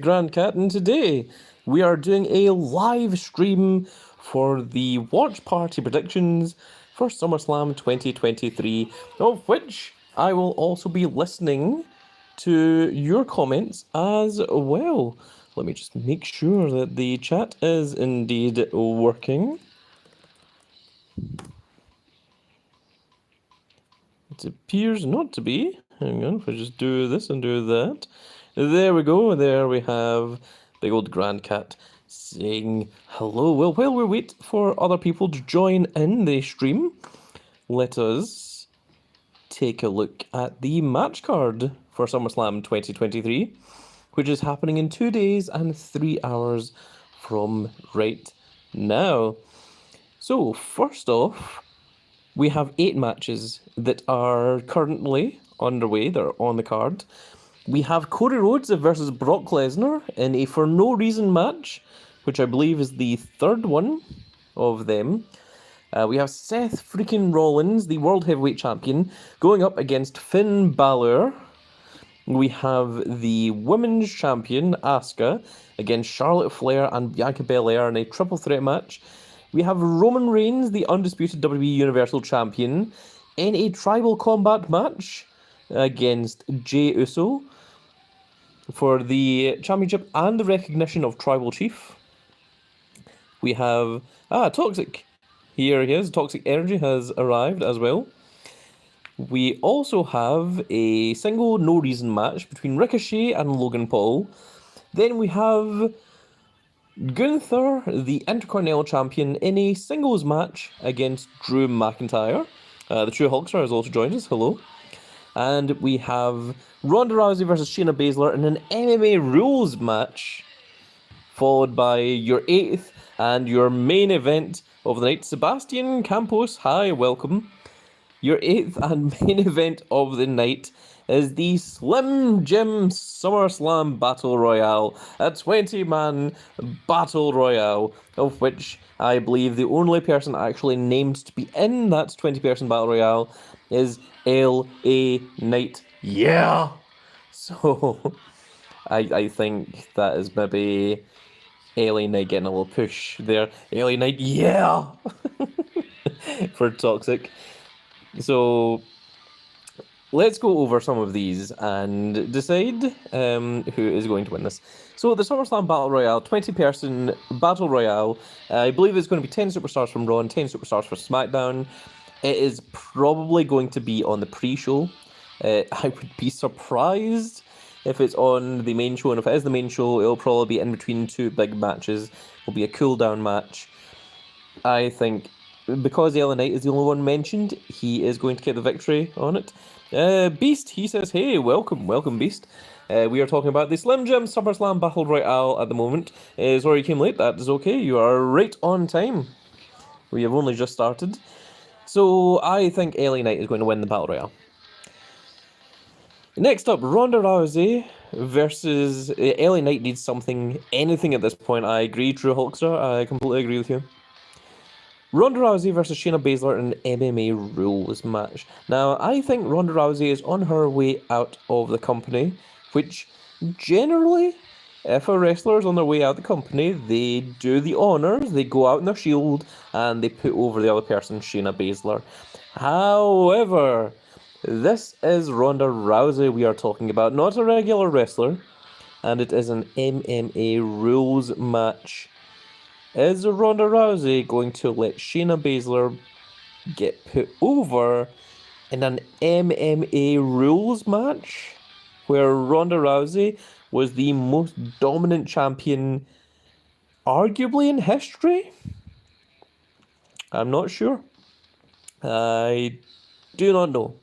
Grand Cat, and today we are doing a live stream for the watch party predictions for SummerSlam 2023, of which I will also be listening to your comments as well. Let me just make sure that the chat is indeed working. It appears not to be. Hang on, if I just do this and do that. There we go. There we have big old Grand Cat saying hello. Well, while we wait for other people to join in the stream, let us take a look at the match card for SummerSlam 2023, which is happening in 2 days and 3 hours from right now. So, first off, we have 8 matches that are currently underway. They're on the card. We have Cody Rhodes versus Brock Lesnar in a for no reason match, which I believe is the third one of them. We have Seth freaking Rollins, the World Heavyweight Champion, going up against Finn Balor. We have the Women's Champion, Asuka, against Charlotte Flair and Bianca Belair in a triple threat match. We have Roman Reigns, the undisputed WWE Universal Champion, in a tribal combat match against Jey Uso for the championship and the recognition of Tribal Chief. We have Toxic. Here he is. Toxic Energy has arrived as well. We also have a single no reason match between Ricochet and Logan Paul. Then we have Gunther, the Intercontinental Champion, in a singles match against Drew McIntyre. The True Hulkster has also joined us. Hello. And we have Ronda Rousey versus Shayna Baszler in an MMA rules match, followed by your 8th and your main event of the night. Sebastian Campos, hi, welcome. Your 8th and main event of the night is the Slim Jim SummerSlam Battle Royale, a 20-man Battle Royale, of which I believe the only person actually named to be in that 20-person Battle Royale is LA Knight. Yeah! So, I think that is maybe LA Knight getting a little push there. LA Knight, yeah! For Toxic. So, let's go over some of these and decide who is going to win this. So, the SummerSlam Battle Royale, 20-person Battle Royale. I believe it's going to be 10 superstars from Raw and 10 superstars for SmackDown. It is probably going to be on the pre-show. I would be surprised if it's on the main show, and if it is the main show, it'll probably be in between 2 big matches. It'll be a cool-down match. I think because LA Knight is the only one mentioned, he is going to get the victory on it. Beast, he says, hey, welcome Beast. We are talking about the Slim Jim SummerSlam Battle Royale at the moment. Sorry you came late, that is okay, you are right on time. We have only just started. So I think LA Knight is going to win the Battle Royale. Next up, Ronda Rousey versus LA Knight needs anything at this point. I agree, True Hulkster, I completely agree with you. Ronda Rousey versus Shayna Baszler in an MMA rules match. Now, I think Ronda Rousey is on her way out of the company, which generally, if a wrestler is on their way out of the company, they do the honours, they go out in their shield, and they put over the other person, Shayna Baszler. However, this is Ronda Rousey we are talking about, not a regular wrestler, and it is an MMA rules match. Is Ronda Rousey going to let Shayna Baszler get put over in an MMA rules match where Ronda Rousey was the most dominant champion arguably in history? I'm not sure. I do not know.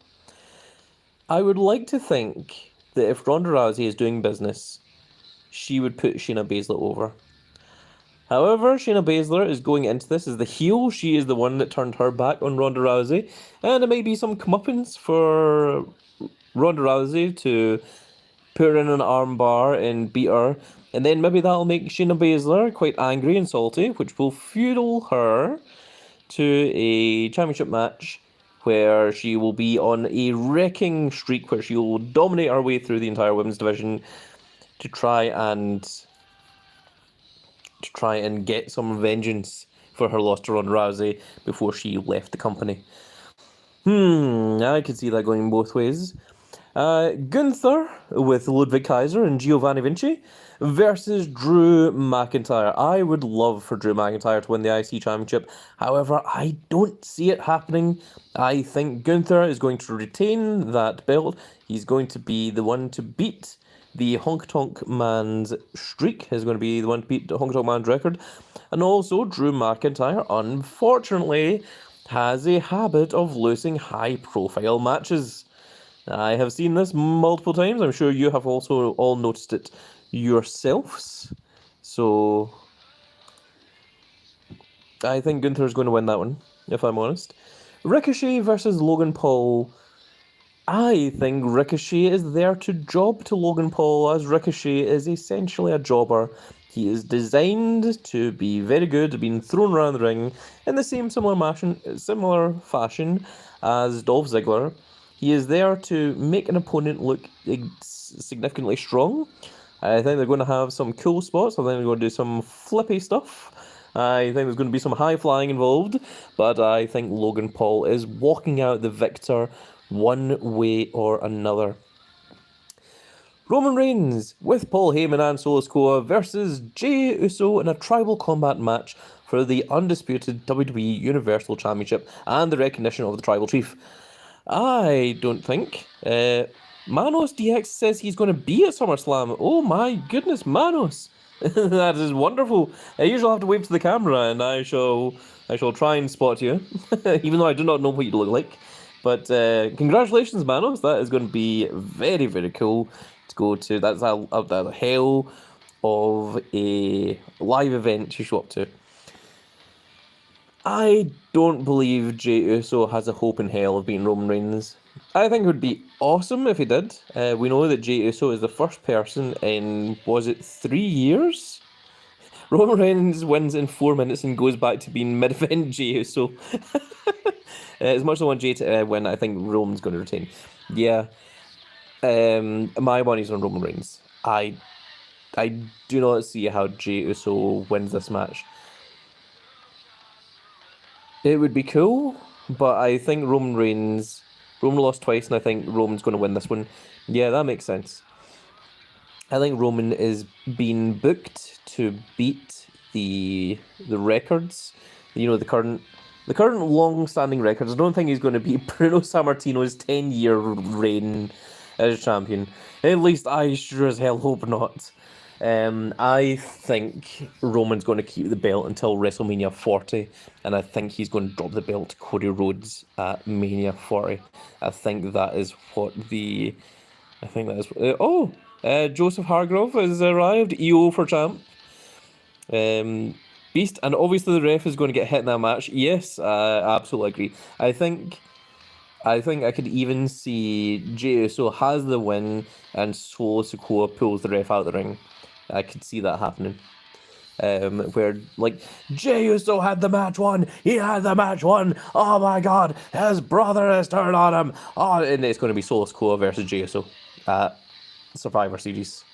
I would like to think that if Ronda Rousey is doing business, she would put Shayna Baszler over. However, Shayna Baszler is going into this as the heel. She is the one that turned her back on Ronda Rousey. And it may be some comeuppance for Ronda Rousey to put her in an armbar and beat her. And then maybe that'll make Shayna Baszler quite angry and salty, which will fuel her to a championship match where she will be on a wrecking streak where she will dominate her way through the entire women's division. to try and get some vengeance for her loss to Ronda Rousey before she left the company. I could see that going both ways. Gunther with Ludwig Kaiser and Giovanni Vinci versus Drew McIntyre. I would love for Drew McIntyre to win the IC Championship. However, I don't see it happening. I think Gunther is going to retain that belt. He's going to be the one to beat the Honk Tonk Man's streak. Is going to be the one to beat the Honk Tonk Man's record. And also, Drew McIntyre, unfortunately, has a habit of losing high-profile matches. I have seen this multiple times. I'm sure you have also all noticed it yourselves. So I think Gunther's going to win that one, if I'm honest. Ricochet versus Logan Paul. I think Ricochet is there to job to Logan Paul, as Ricochet is essentially a jobber. He is designed to be very good, being thrown around the ring in the same similar fashion as Dolph Ziggler. He is there to make an opponent look significantly strong. I think they're going to have some cool spots. I think they're going to do some flippy stuff. I think there's going to be some high flying involved. But I think Logan Paul is walking out the victor one way or another. Roman Reigns with Paul Heyman and Solo Sikoa versus Jey Uso in a tribal combat match for the undisputed WWE Universal Championship and the recognition of the Tribal Chief. I don't think. Manos DX says he's going to be at SummerSlam. Oh my goodness, Manos. That is wonderful. You shall have to wave to the camera and I shall try and spot you. Even though I do not know what you look like. But congratulations, Manos. That is going to be very, very cool to go to. That's a hell of a live event to show up to. I don't believe Jey Uso has a hope in hell of beating Roman Reigns. I think it would be awesome if he did. We know that Jey Uso is the first person in, was it 3 years? Roman Reigns wins in 4 minutes and goes back to being mid-event Jey Uso. As much as I want Jey to win, I think Roman's going to retain. Yeah. My money's on Roman Reigns. I do not see how Jey Uso wins this match. It would be cool, but I think Roman lost twice, and I think Roman's going to win this one. Yeah, that makes sense. I think Roman is being booked to beat the records. You know, the current long-standing records. I don't think he's going to beat Bruno Sammartino's 10-year reign as champion. At least I sure as hell hope not. I think Roman's going to keep the belt until WrestleMania 40, and I think he's going to drop the belt to Cody Rhodes at Mania 40. I think that is what the... I think that is... Joseph Hargrove has arrived, EO for champ. Beast, and obviously the ref is going to get hit in that match. Yes, I absolutely agree. I think I could even see Jey Uso has the win and Solo Sikoa pulls the ref out of the ring. I could see that happening. Where, like, Jey Uso had the match won. He had the match won. Oh my god, his brother has turned on him. Oh, and it's going to be Solo Sikoa versus Jey Uso at Survivor Series,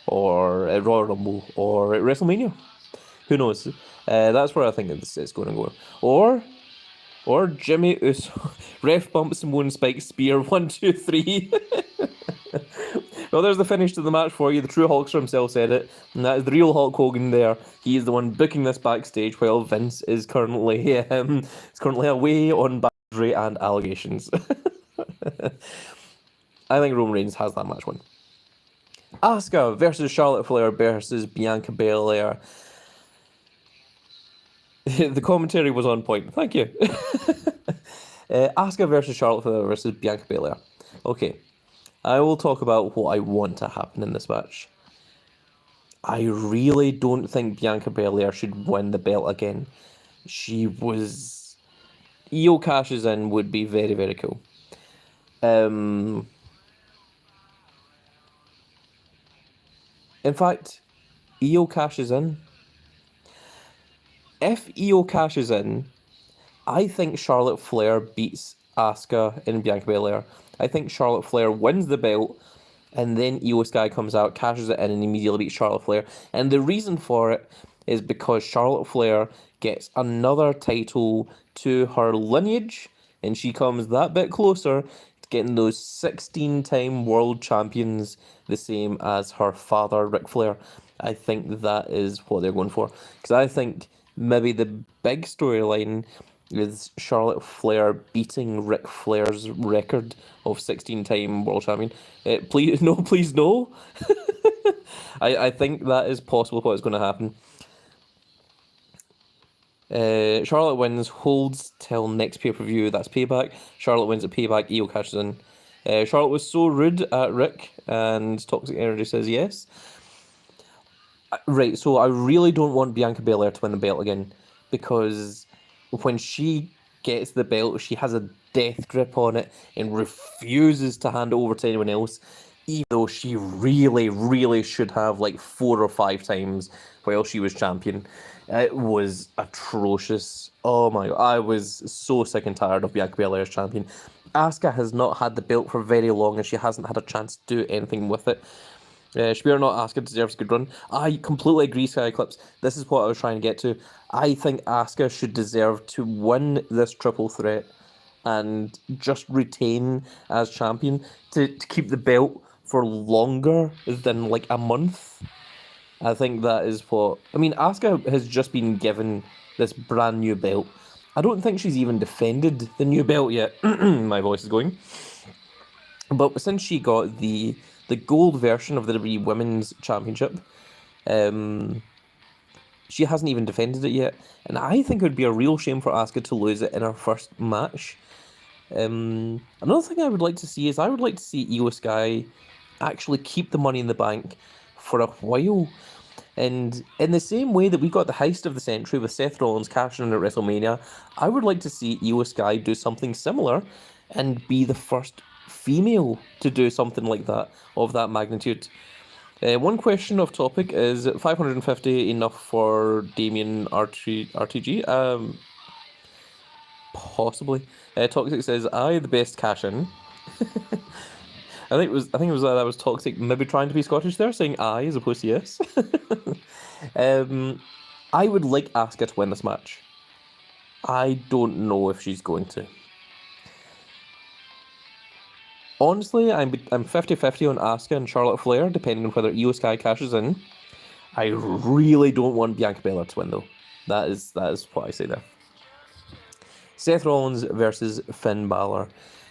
or at Royal Rumble, or at WrestleMania. Who knows? That's where I think it's going to go. Or Jimmy Uso. Ref bumps Simone Spike Spear. 1, 2, 3. Well, there's the finish to the match for you. The true Hulkster himself said it. And that is the real Hulk Hogan there. He is the one booking this backstage while Vince is currently away on boundary and allegations. I think Roman Reigns has that match won. Asuka versus Charlotte Flair versus Bianca Belair. The commentary was on point. Thank you. Asuka versus Charlotte Flair versus Bianca Belair. Okay. I will talk about what I want to happen in this match. I really don't think Bianca Belair should win the belt again. Io cashes in would be very, very cool. In fact, Io cashes in. If Io cashes in, I think Charlotte Flair beats Asuka and Bianca Belair. I think Charlotte Flair wins the belt, And then Io Sky comes out, cashes it in, and immediately beats Charlotte Flair. And the reason for it is because Charlotte Flair gets another title to her lineage, and she comes that bit closer to getting those 16-time world champions, the same as her father, Ric Flair. I think that is what they're going for. Because I think maybe the big storyline is Charlotte Flair beating Ric Flair's record of 16-time world champion. Please, no, please, no. I think that is possible what is going to happen. Charlotte wins, holds till next pay-per-view, that's Payback. Charlotte wins at Payback, Io cashes in. Charlotte was so rude at Rick, and Toxic Energy says yes. Right, so I really don't want Bianca Belair to win the belt again, because when she gets the belt, she has a death grip on it and refuses to hand it over to anyone else, even though she really, really should have like 4 or 5 times while she was champion. It was atrocious. Oh my, I was so sick and tired of Bianca Belair as champion. Asuka has not had the belt for very long, and she hasn't had a chance to do anything with it. Spear or not, Asuka deserves a good run. I completely agree, Sky Eclipse. This is what I was trying to get to. I think Asuka should deserve to win this triple threat and just retain as champion to keep the belt for longer than like a month. I think that is what... I mean, Asuka has just been given this brand new belt. I don't think she's even defended the new belt yet. My voice is going. But since she got the gold version of the WWE Women's Championship, she hasn't even defended it yet. And I think it would be a real shame for Asuka to lose it in her first match. Another thing I would like to see is I would like to see Io Sky actually keep the Money in the Bank for a while. And in the same way that we got the heist of the century with Seth Rollins cashing in at WrestleMania, I would like to see Io Sky do something similar and be the first female to do something like that, of that magnitude. One question off topic is 550 enough for Damien RTG? Possibly. Toxic says, "I the best cash in." I think it was that was Toxic maybe trying to be Scottish there, saying "I" as opposed to "yes." I would like Asuka to win this match. I don't know if she's going to. Honestly, I'm 50-50 on Asuka and Charlotte Flair, depending on whether Io Sky cashes in. I really don't want Bianca Belair to win, though. That is what I say there. Seth Rollins versus Finn Balor.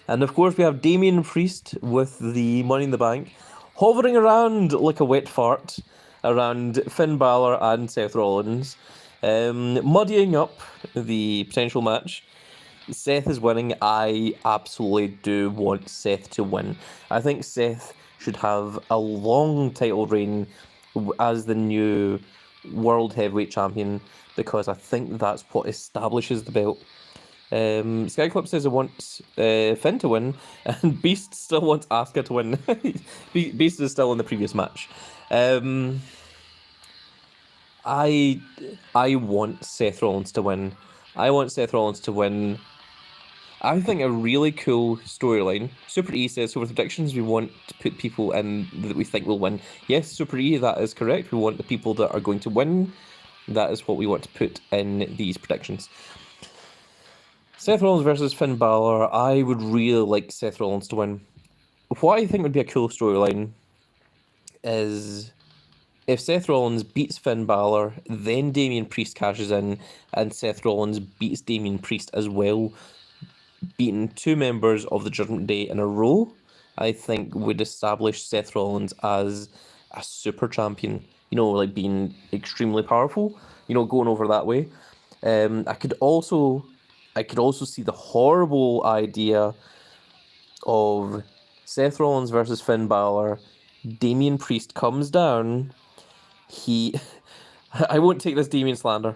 And of course, we have Damian Priest with the Money in the Bank, hovering around like a wet fart around Finn Balor and Seth Rollins, muddying up the potential match. Seth is winning. I absolutely do want Seth to win. I think Seth should have a long title reign as the new World Heavyweight Champion, because I think that's what establishes the belt. Skyclip says I want Finn to win, and Beast still wants Asuka to win. Beast is still in the previous match. I want Seth Rollins to win. I want Seth Rollins to win. I think a really cool storyline. Super E says, so with predictions, we want to put people in that we think will win. Yes, Super E, that is correct. We want the people that are going to win. That is what we want to put in these predictions. Seth Rollins versus Finn Balor. I would really like Seth Rollins to win. What I think would be a cool storyline is if Seth Rollins beats Finn Balor, then Damian Priest cashes in, and Seth Rollins beats Damian Priest as well, beating 2 members of the Judgment Day in a row, I think would establish Seth Rollins as a super champion. You know, like being extremely powerful. You know, going over that way. I could also see the horrible idea of Seth Rollins versus Finn Balor. Damian Priest comes down. I won't take this Damian slander.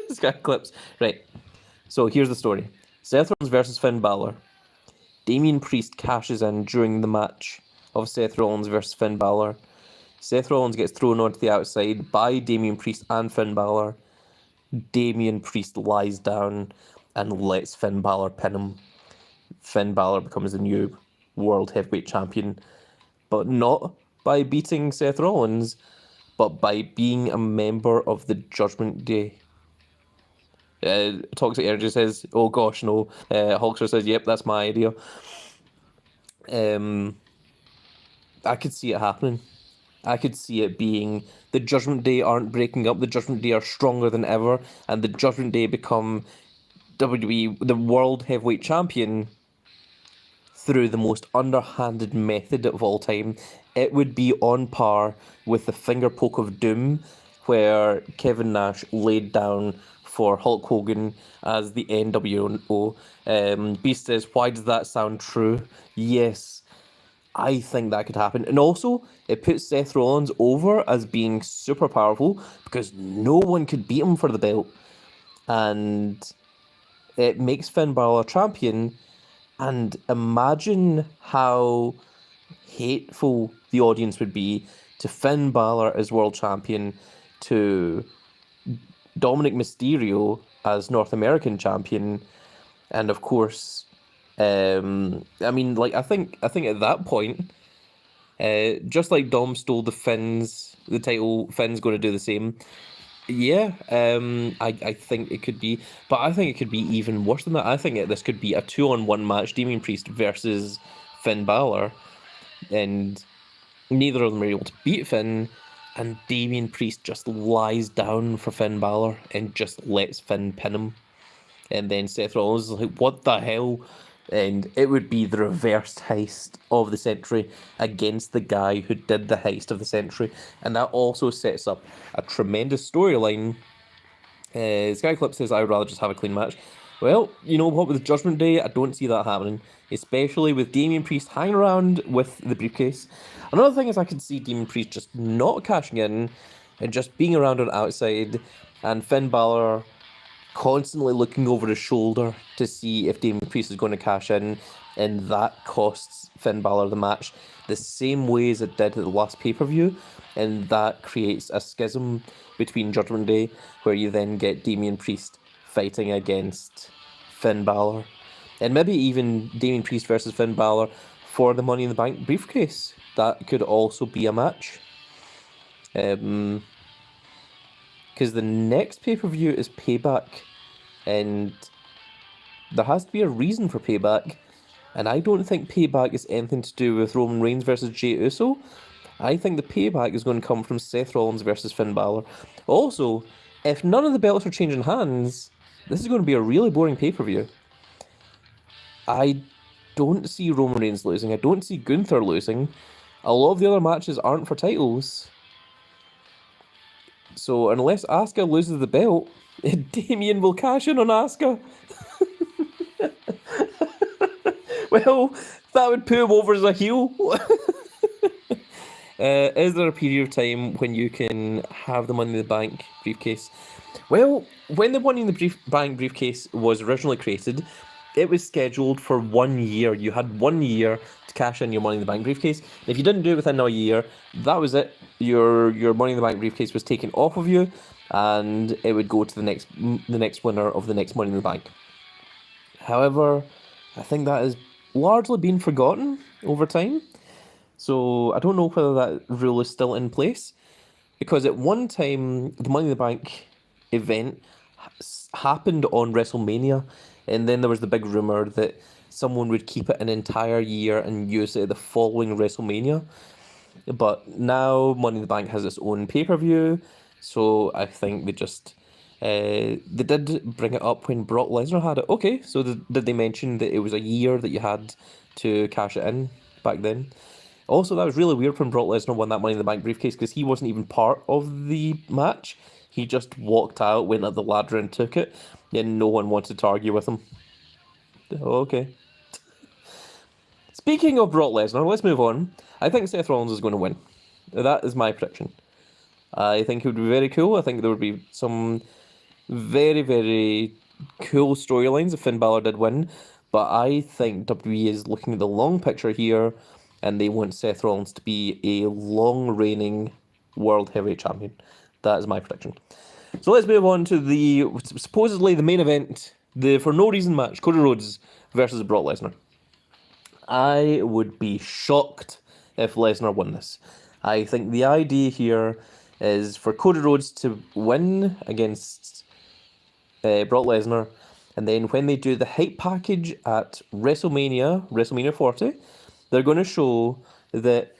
This guy clips. Right. So here's the story. Seth Rollins versus Finn Balor. Damian Priest cashes in during the match of Seth Rollins versus Finn Balor. Seth Rollins gets thrown onto the outside by Damian Priest and Finn Balor. Damian Priest lies down and lets Finn Balor pin him. Finn Balor becomes the new World Heavyweight Champion. but not by beating Seth Rollins, but by being a member of the Judgment Day. Toxic Energy says, "Oh gosh, no." Hulkster says, "Yep, that's my idea." I could see it happening. I could see it being the Judgment Day aren't breaking up. The Judgment Day are stronger than ever, and the Judgment Day become WWE, the World Heavyweight Champion, through the most underhanded method of all time. It would be on par with the finger poke of doom, where Kevin Nash laid down for Hulk Hogan as the NWO. Beast says, "Why does that sound true?" Yes, I think that could happen. And also, it puts Seth Rollins over as being super powerful because no one could beat him for the belt. And it makes Finn Balor champion. And imagine how hateful the audience would be to Finn Balor as world champion, to Dominic Mysterio as North American champion, and of course, I mean, like I think at that point, just like Dom stole the title, Finn's going to do the same. Yeah, I think it could be, but I think it could be even worse than that. I think this could be a 2-on-1 match, Damian Priest versus Finn Balor, and neither of them are able to beat Finn, and Damian Priest just lies down for Finn Balor and just lets Finn pin him. And then Seth Rollins is like, "What the hell?" And it would be the reversed heist of the century against the guy who did the heist of the century. And that also sets up a tremendous storyline. Skyclip says, "I would rather just have a clean match." Well, you know what, with Judgment Day, I don't see that happening, especially with Damian Priest hanging around with the briefcase. Another thing is I could see Damian Priest just not cashing in and just being around on the outside, and Finn Balor constantly looking over his shoulder to see if Damian Priest is going to cash in, and that costs Finn Balor the match the same way as it did at the last pay-per-view, and that creates a schism between Judgment Day, where you then get Damian Priest fighting against Finn Balor, and maybe even Damian Priest versus Finn Balor for the Money in the Bank briefcase. That could also be a match. Because the next pay-per-view is Payback, and there has to be a reason for Payback, and I don't think Payback is anything to do with Roman Reigns versus Jey Uso. I think the Payback is going to come from Seth Rollins versus Finn Balor. Also, if none of the belts are changing hands, this is going to be a really boring pay-per-view. I don't see Roman Reigns losing. I don't see Gunther losing. A lot of the other matches aren't for titles. So unless Asuka loses the belt, Damien will cash in on Asuka. Well, that would put him over as a heel. Is there a period of time when you can have the Money in the Bank briefcase? Well, when the Money in the Bank briefcase was originally created, it was scheduled for 1 year. You had 1 year to cash in your Money in the Bank briefcase. If you didn't do it within a year, that was it. Your Money in the Bank briefcase was taken off of you, and it would go to the next winner of the next Money in the Bank. However, I think that has largely been forgotten over time. So I don't know whether that rule is still in place, because at one time the Money in the Bank event happened on WrestleMania, and then there was the big rumor that someone would keep it an entire year and use it the following WrestleMania. But now Money in the Bank has its own pay-per-view, so I think they just they did bring it up when Brock Lesnar had it. Okay, so did they mention that it was a year that you had to cash it in back then? Also, that was really weird when Brock Lesnar won that Money in the Bank briefcase, because he wasn't even part of the match. He just walked out, went up the ladder and took it, and no one wanted to argue with him. Okay. Speaking of Brock Lesnar, let's move on. I think Seth Rollins is going to win. That is my prediction. I think it would be very cool. I think there would be some very, very cool storylines if Finn Balor did win. But I think WWE is looking at the long picture here, and they want Seth Rollins to be a long-reigning World Heavyweight Champion. That is my prediction. So let's move on to supposedly the main event, the for no reason match, Cody Rhodes versus Brock Lesnar. I would be shocked if Lesnar won this. I think the idea here is for Cody Rhodes to win against Brock Lesnar, and then when they do the hype package at WrestleMania 40, they're going to show that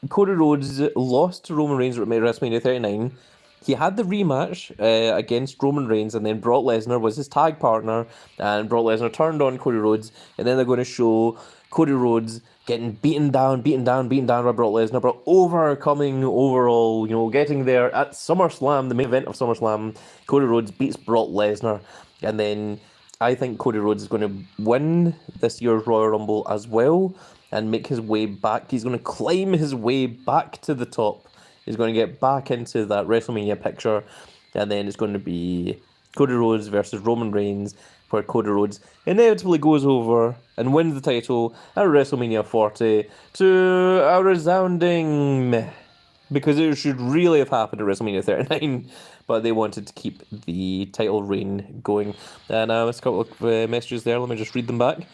Cody Rhodes lost to Roman Reigns at WrestleMania 39. He had the rematch against Roman Reigns, and then Brock Lesnar was his tag partner, and Brock Lesnar turned on Cody Rhodes, and then they're going to show Cody Rhodes getting beaten down by Brock Lesnar, but overcoming overall, getting there at SummerSlam, the main event of SummerSlam. Cody Rhodes beats Brock Lesnar, and then I think Cody Rhodes is going to win this year's Royal Rumble as well and make his way back. He's going to climb his way back to the top. He's going to get back into that WrestleMania picture, and then it's going to be Cody Rhodes versus Roman Reigns, where Cody Rhodes inevitably goes over and wins the title at WrestleMania 40 to a resounding meh, because it should really have happened at WrestleMania 39, but they wanted to keep the title reign going. And there's a couple of messages there. Let me just read them back.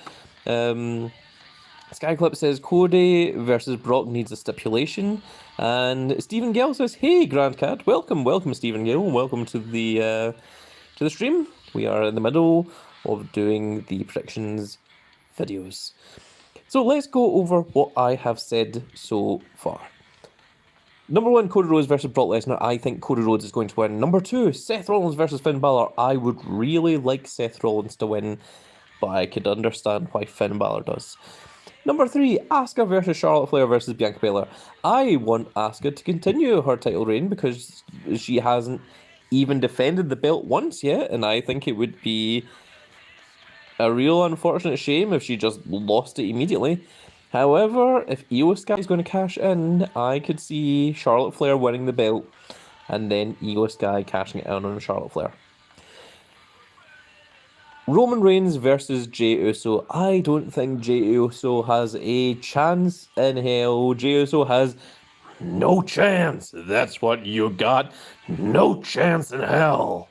Skyclip says Cody versus Brock needs a stipulation, and Stephen Gale says, "Hey, Grand Cat, welcome, Stephen Gale, welcome to the stream. We are in the middle of doing the predictions videos, so let's go over what I have said so far. Number 1, Cody Rhodes versus Brock Lesnar. I think Cody Rhodes is going to win. Number 2, Seth Rollins versus Finn Balor. I would really like Seth Rollins to win, but I could understand why Finn Balor does. Number 3, Asuka versus Charlotte Flair versus Bianca Belair. I want Asuka to continue her title reign because she hasn't even defended the belt once yet, and I think it would be a real unfortunate shame if she just lost it immediately. However, if Io Sky is going to cash in, I could see Charlotte Flair winning the belt and then Io Sky cashing it in on Charlotte Flair. Roman Reigns versus Jey Uso. I don't think Jey Uso has a chance in hell. Jey Uso has no chance. That's what you got. No chance in hell.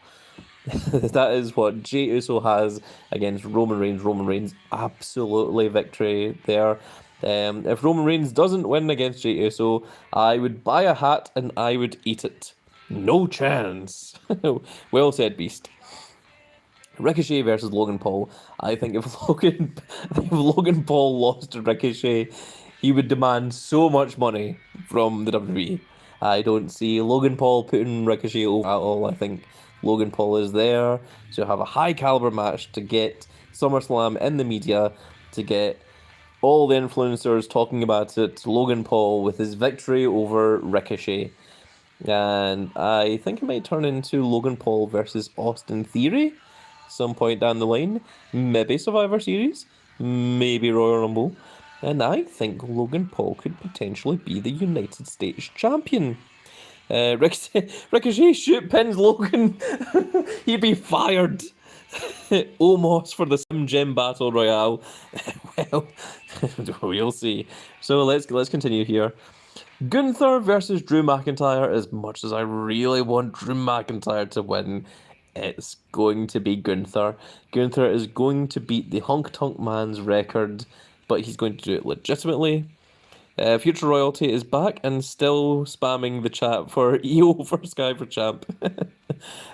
That is what Jey Uso has against Roman Reigns. Roman Reigns, absolutely victory there. If Roman Reigns doesn't win against Jey Uso, I would buy a hat and I would eat it. No chance. Well said, Beast. Ricochet versus Logan Paul. I think if Logan Paul lost to Ricochet, he would demand so much money from the WWE. I don't see Logan Paul putting Ricochet over at all. I think Logan Paul is there to have a high caliber match, to get SummerSlam in the media, to get all the influencers talking about it. Logan Paul with his victory over Ricochet. And I think it might turn into Logan Paul versus Austin Theory some point down the line. Maybe Survivor Series, maybe Royal Rumble. And I think Logan Paul could potentially be the United States champion. Ricochet shoot pins Logan. He'd be fired. Omos for the Sim Gem Battle Royale. Well, we'll see. So let's continue here. Gunther versus Drew McIntyre. As much as I really want Drew McIntyre to win, it's going to be Gunther. Gunther is going to beat the Honk Tonk Man's record, but he's going to do it legitimately. Future Royalty is back and still spamming the chat for EO for Sky for Champ.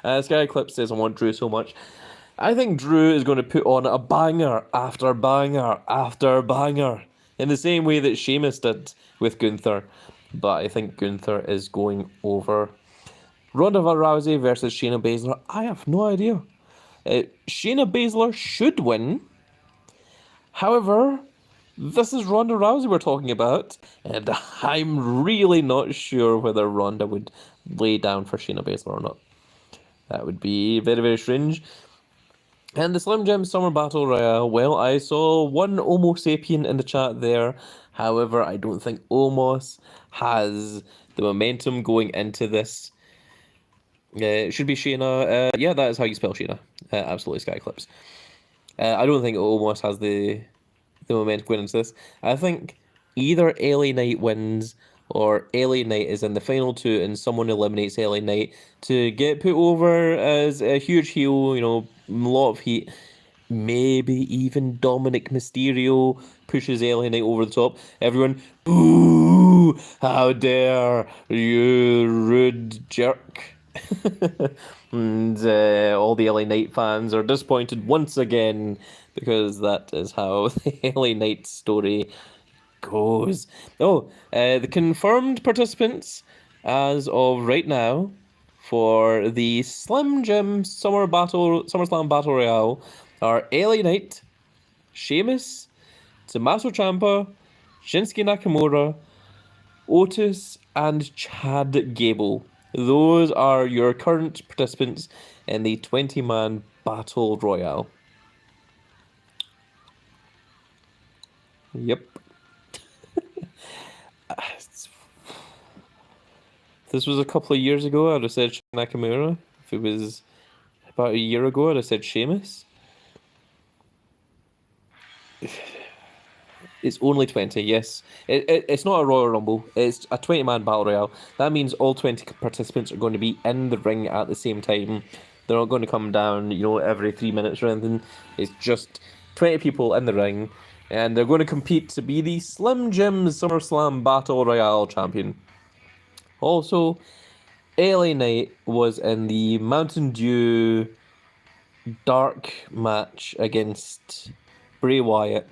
Sky Eclipse says, I want Drew so much. I think Drew is going to put on a banger after banger after banger, in the same way that Sheamus did with Gunther. But I think Gunther is going over. Ronda Rousey versus Shayna Baszler. I have no idea. Shayna Baszler should win. However, this is Ronda Rousey we're talking about, and I'm really not sure whether Ronda would lay down for Shayna Baszler or not. That would be very, very strange. And the Slim Jim Summer Battle Royale, well, I saw one Homo sapien in the chat there. However, I don't think Omos has the momentum going into this. It should be Shayna. Yeah, that is how you spell Shayna. Absolutely, Skyclips. I don't think Omos has the momentum going into this. I think either LA Knight wins or LA Knight is in the final two and someone eliminates LA Knight to get put over as a huge heel, a lot of heat. maybe even Dominic Mysterio pushes LA Knight over the top. Everyone, boo! How dare you, rude jerk! And all the LA Knight fans are disappointed once again because that is how the LA Knight story goes. Oh, the confirmed participants as of right now for the Slim Jim SummerSlam Battle Royale are LA Knight, Sheamus, Tommaso Ciampa, Shinsuke Nakamura, Otis, and Chad Gable. Those are your current participants in the 20-man Battle Royale. Yep. If this was a couple of years ago, I'd have said Nakamura. If it was about a year ago, I'd have said Sheamus. It's only 20, yes. It's not a Royal Rumble. It's a 20-man Battle Royale. That means all 20 participants are going to be in the ring at the same time. They're not going to come down, every 3 minutes or anything. It's just 20 people in the ring, and they're going to compete to be the Slim Jim SummerSlam Battle Royale champion. Also, LA Knight was in the Mountain Dew dark match against Bray Wyatt.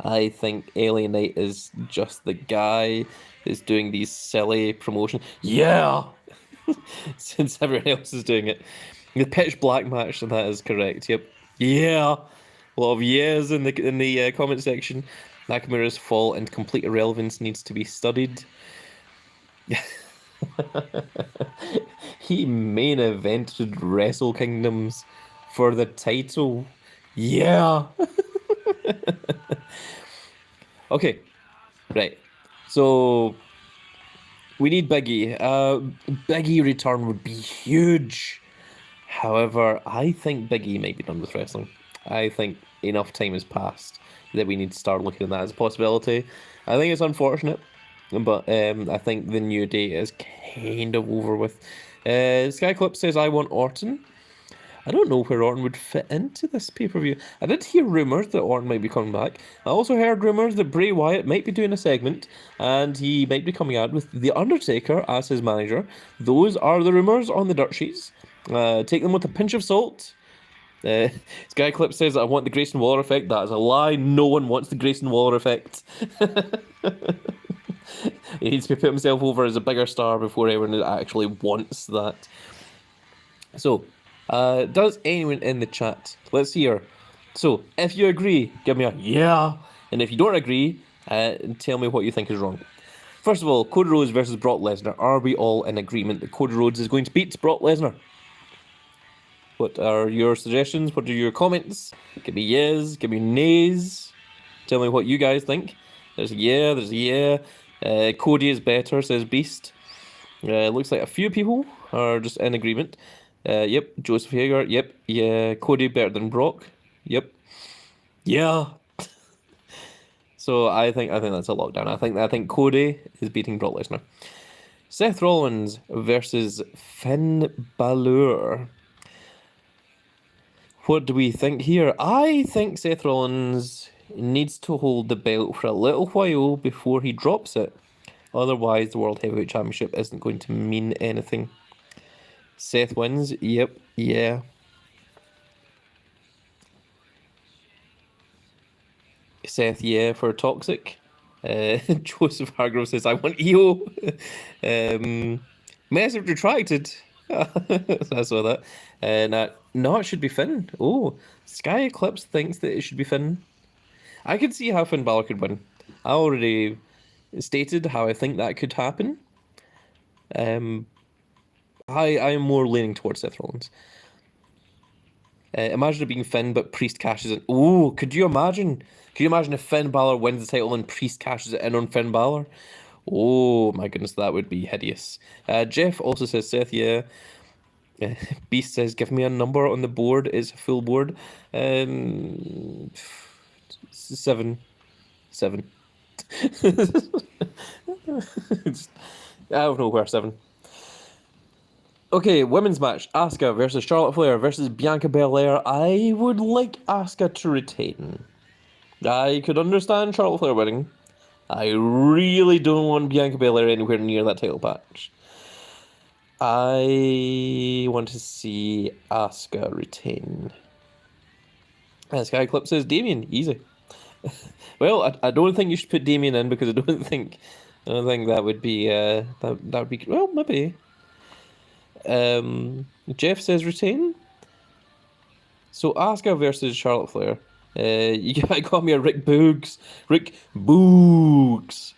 I think LA Knight is just the guy who's doing these silly promotion. Yeah! Since everyone else is doing it. The pitch black match, that is correct, yep. Yeah! A lot of yeahs in the comment section. Nakamura's fall into complete irrelevance needs to be studied. He main evented Wrestle Kingdoms for the title. Yeah! Okay, right. So we need Big E. Big E return would be huge. However, I think Big E might be done with wrestling. I think enough time has passed that we need to start looking at that as a possibility. I think it's unfortunate, but I think the New Day is kind of over with. Skyclip says, I want Orton. I don't know where Orton would fit into this pay-per-view. I did hear rumours that Orton might be coming back. I also heard rumours that Bray Wyatt might be doing a segment, and he might be coming out with The Undertaker as his manager. Those are the rumours on the dirt sheets. Take them with a pinch of salt. Skyclip says, I want the Grayson Waller effect. That is a lie. No one wants the Grayson Waller effect. He needs to put himself over as a bigger star before everyone actually wants that. So, does anyone in the chat? Let's hear. So, if you agree, give me a yeah. And if you don't agree, tell me what you think is wrong. First of all, Cody Rhodes versus Brock Lesnar. Are we all in agreement that Cody Rhodes is going to beat Brock Lesnar? What are your suggestions? What are your comments? Give me yes, give me nays. Tell me what you guys think. There's a yeah, there's a yeah. Cody is better, says Beast. Looks like a few people are just in agreement. Yep, Joseph Hager, yep, yeah, Cody better than Brock, yep, yeah. So I think that's a lockdown. I think Cody is beating Brock Lesnar. Seth Rollins versus Finn Balor. What do we think here? I think Seth Rollins needs to hold the belt for a little while before he drops it. Otherwise, the World Heavyweight Championship isn't going to mean anything. Seth wins. Yep. Yeah. Seth, yeah, for Toxic. Joseph Hargrove says, I want EO. Message retracted. I saw that. No, it should be Finn. Oh, Sky Eclipse thinks that it should be Finn. I could see how Finn Balor could win. I already stated how I think that could happen. I am more leaning towards Seth Rollins. Imagine it being Finn, but Priest cashes in. Oh, could you imagine? Could you imagine if Finn Balor wins the title and Priest cashes it in on Finn Balor? Oh my goodness, that would be hideous. Jeff also says Seth, yeah. Beast says, give me a number on the board. It's a full board. 7. I don't know where 7. Okay, women's match. Asuka versus Charlotte Flair versus Bianca Belair. I would like Asuka to retain. I could understand Charlotte Flair winning. I really don't want Bianca Belair anywhere near that title patch. I want to see Asuka retain. Sky Eclipse says Damien, easy. Well, I don't think you should put Damien in because I don't think that would be that would be well maybe. Jeff says retain. So Asuka versus Charlotte Flair. You gotta call me a Rick Boogs. Rick Boogs.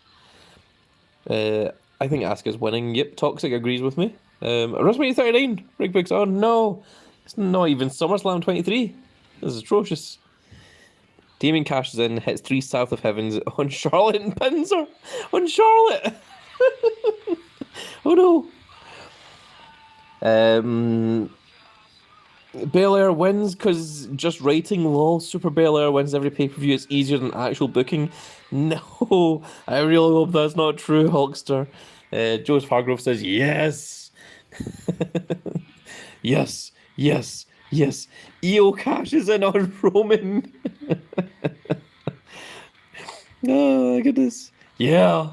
I think Asuka's winning. Yep, Toxic agrees with me. WrestleMania 39. Rick Boogs. Oh no, it's not even SummerSlam 23. This is atrocious. Damien cashes in, hits 3 South of Heavens on Charlotte and pins her. On Charlotte! Oh no. Belair wins because just writing lol, Super Belair wins every pay-per-view. It's easier than actual booking. No, I really hope that's not true, Hulkster. Joseph Hargrove says yes. Yes, yes, yes. EO cashes in on Roman. Oh my goodness. Yeah.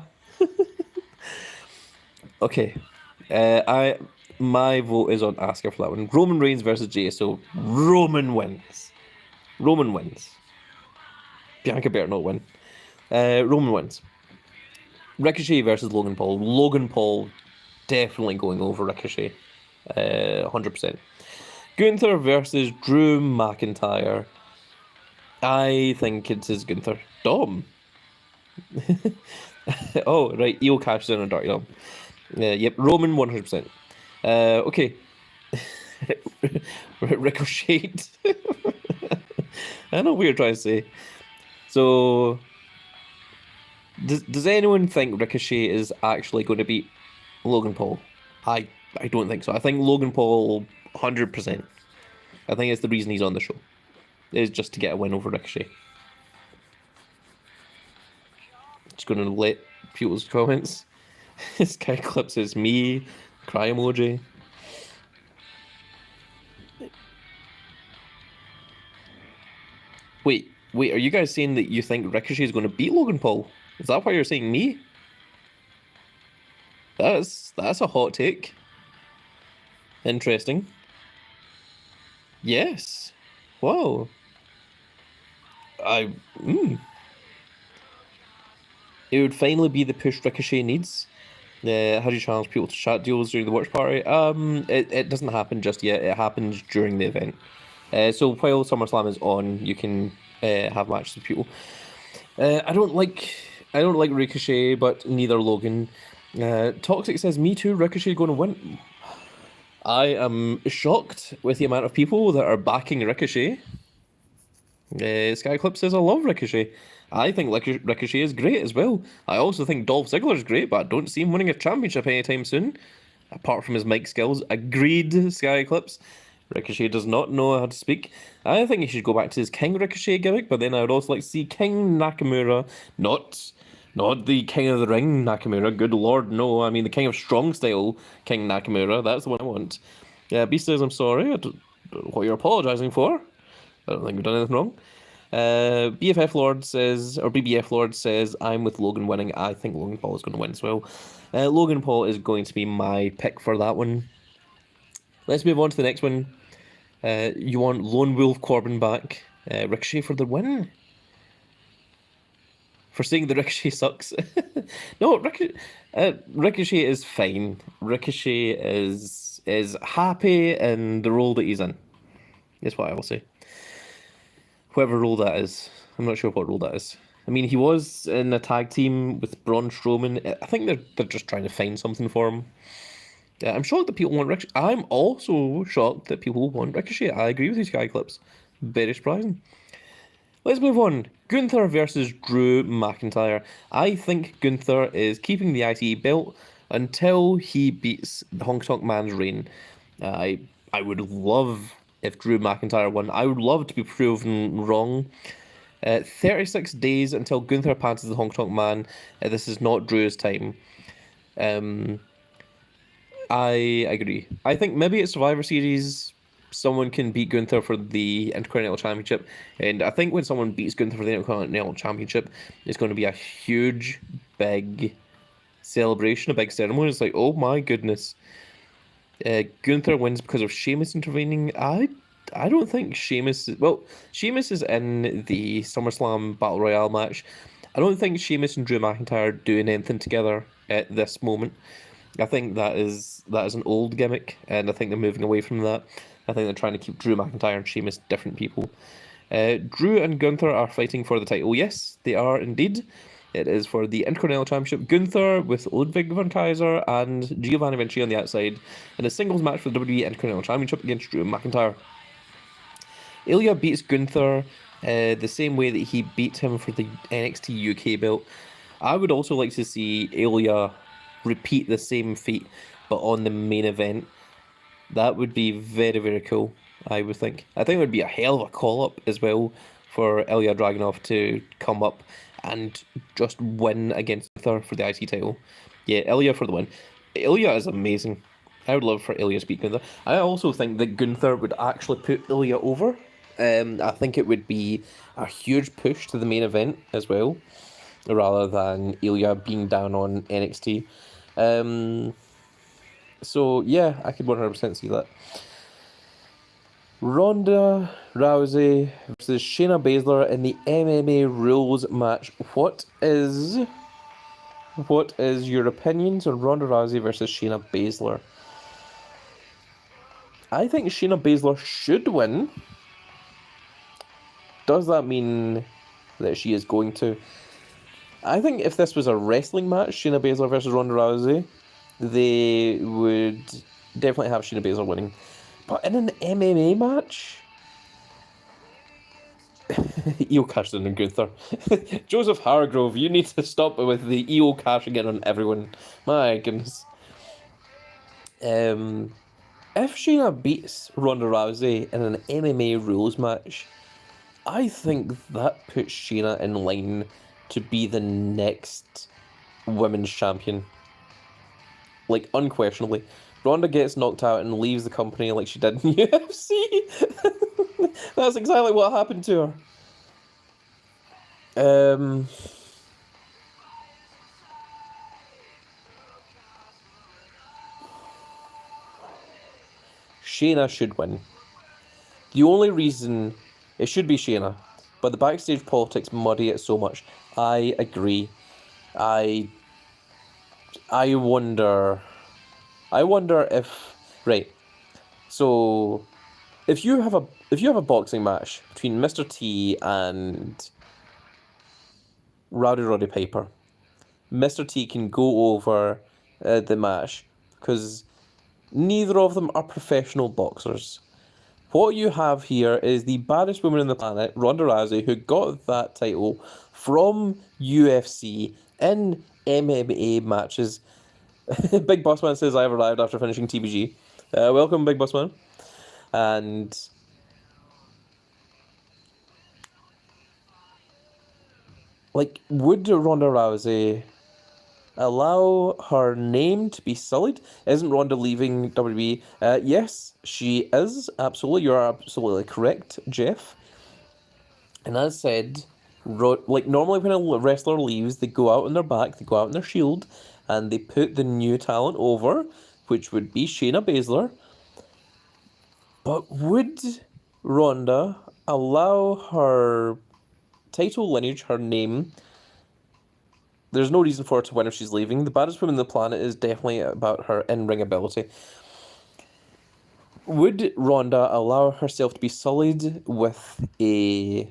Okay. My vote is on Asuka for that one. Roman Reigns versus Jey, so Roman wins. Roman wins. Bianca better not win. Roman wins. Ricochet versus Logan Paul. Logan Paul definitely going over Ricochet. 100%. Gunther versus Drew McIntyre. I think it is Gunther. Dom. Oh, right. EO cashes in on Dark Dom. Yep, Roman 100%. Okay. Ricochet. I know what you're trying to say. So, does anyone think Ricochet is actually going to beat Logan Paul? I don't think so. I think Logan Paul 100%. I think it's the reason he's on the show. Is just to get a win over Ricochet. Just going to let people's comments. Sky Clips is me. Cry emoji. Wait, are you guys saying that you think Ricochet is going to beat Logan Paul? Is that why you're saying me? That's a hot take. Interesting. Yes. Whoa. It would finally be the push Ricochet needs. How do you challenge people to chat deals during the watch party? It doesn't happen just yet. It happens during the event. So while SummerSlam is on, you can have matches with people. I don't like Ricochet, but neither Logan. Toxic says, me too, Ricochet going to win. I am shocked with the amount of people that are backing Ricochet. Skyclip says, I love Ricochet. I think Ricochet is great as well. I also think Dolph Ziggler is great, but I don't see him winning a championship anytime soon. Apart from his mic skills. Agreed, Skyclips. Ricochet does not know how to speak. I think he should go back to his King Ricochet gimmick, but then I would also like to see King Nakamura, not the King of the Ring Nakamura, good lord, no. I mean the King of Strong Style King Nakamura, that's the one I want. Yeah, Beast says, I'm sorry, I don't know what you're apologising for. I don't think we've done anything wrong. BFF Lord says, or BBF Lord says, I'm with Logan winning. I think Logan Paul is going to win as well. Logan Paul is going to be my pick for that one. Let's move on to the next one. You want Lone Wolf Corbin back. Ricochet for the win. For saying the Ricochet sucks. No, Ricochet is fine. Ricochet is happy in the role that he's in. That's what I will say. Whatever role that is. I'm not sure what role that is. I mean, he was in a tag team with Braun Strowman. I think they're just trying to find something for him. I'm shocked that people want Ricochet. I'm also shocked that people want Ricochet. I agree with these guy clips. Very surprising. Let's move on. Gunther versus Drew McIntyre. I think Gunther is keeping the ITE belt until he beats the Honk Tonk Man's reign. I would love if Drew McIntyre won. I would love to be proven wrong. 36 days until Gunther passes the Honk Tonk Man. This is not Drew's time. I agree. I think maybe at Survivor Series, someone can beat Gunther for the Intercontinental Championship, and I think when someone beats Gunther for the Intercontinental Championship, it's going to be a huge, big celebration, a big ceremony. It's like, oh my goodness, Gunther wins because of Sheamus intervening. I don't think Sheamus. Well, Sheamus is in the SummerSlam Battle Royale match. I don't think Sheamus and Drew McIntyre are doing anything together at this moment. I think that is an old gimmick, and I think they're moving away from that. I think they're trying to keep Drew McIntyre and Sheamus different people. Drew and Gunther are fighting for the title. Yes, they are indeed. It is for the Intercontinental Championship. Gunther with Ludwig van Kaiser and Giovanni Vinci on the outside in a singles match for the WWE Intercontinental Championship against Drew McIntyre. Ilya beats Gunther the same way that he beat him for the NXT UK belt. I would also like to see Ilya repeat the same feat, but on the main event. That would be very, very cool, I would think. I think it would be a hell of a call-up as well for Ilya Dragunov to come up and just win against Gunther for the IC title. Yeah, Ilya for the win. Ilya is amazing. I would love for Ilya to beat Gunther. I also think that Gunther would actually put Ilya over. I think it would be a huge push to the main event as well, rather than Ilya being down on NXT. So yeah, I could 100% see that. Ronda Rousey versus Shayna Baszler in the MMA rules match. What is your opinions on Ronda Rousey versus Shayna Baszler? I think Shayna Baszler should win. Does that mean that she is going to? I think if this was a wrestling match, Shayna Baszler versus Ronda Rousey, they would definitely have Shayna Baszler winning. But in an MMA match, Io cashing in Gunther. Joseph Hargrove, you need to stop with the Io cashing in on everyone. My goodness. If Shayna beats Ronda Rousey in an MMA rules match, I think that puts Shayna in line to be the next women's champion. Like, unquestionably. Ronda gets knocked out and leaves the company like she did in UFC. That's exactly what happened to her. Shayna should win. The only reason it should be Shayna, but the backstage politics muddy it so much. I agree. I wonder if right. So if you have a boxing match between Mr. T and Roddy Piper, Mr. T can go over the match because neither of them are professional boxers. What you have here is the baddest woman on the planet, Ronda Rousey, who got that title from UFC in MMA matches. Big Boss Man says, I've arrived after finishing TBG. Welcome, Big Boss Man. And like, would Ronda Rousey allow her name to be sullied? Isn't Ronda leaving WWE? Yes, she is. Absolutely. You're absolutely correct, Jeff. And as said, like normally when a wrestler leaves, they go out on their back, they go out on their shield, and they put the new talent over, which would be Shayna Baszler. But would Ronda allow her title lineage, her name? There's no reason for her to win if she's leaving. The baddest woman on the planet is definitely about her in-ring ability. Would Ronda allow herself to be sullied with a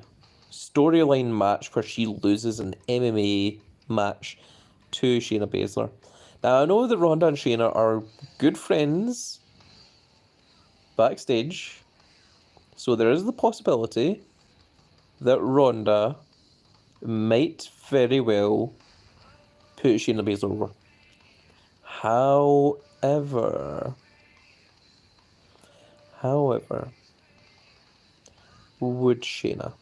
storyline match where she loses an MMA match to Shayna Baszler? Now, I know that Ronda and Shayna are good friends backstage, so there is the possibility that Ronda might very well put Shayna Baszler over. However, would Shayna?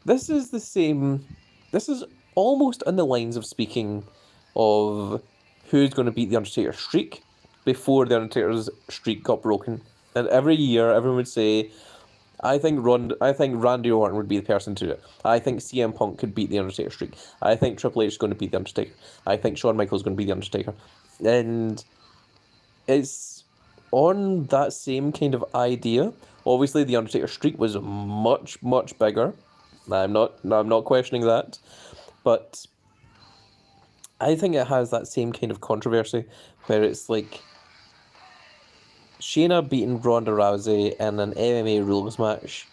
This is the same. This is almost on the lines of speaking of who's going to beat the Undertaker's streak before the Undertaker's streak got broken. And every year, everyone would say, I think Randy Orton would be the person to do it. I think CM Punk could beat the Undertaker streak. I think Triple H is going to beat the Undertaker. I think Shawn Michaels is going to beat the Undertaker. And it's on that same kind of idea. Obviously, the Undertaker streak was much, much bigger. I'm not questioning that, but I think it has that same kind of controversy where it's like Shayna beating Ronda Rousey in an MMA rules match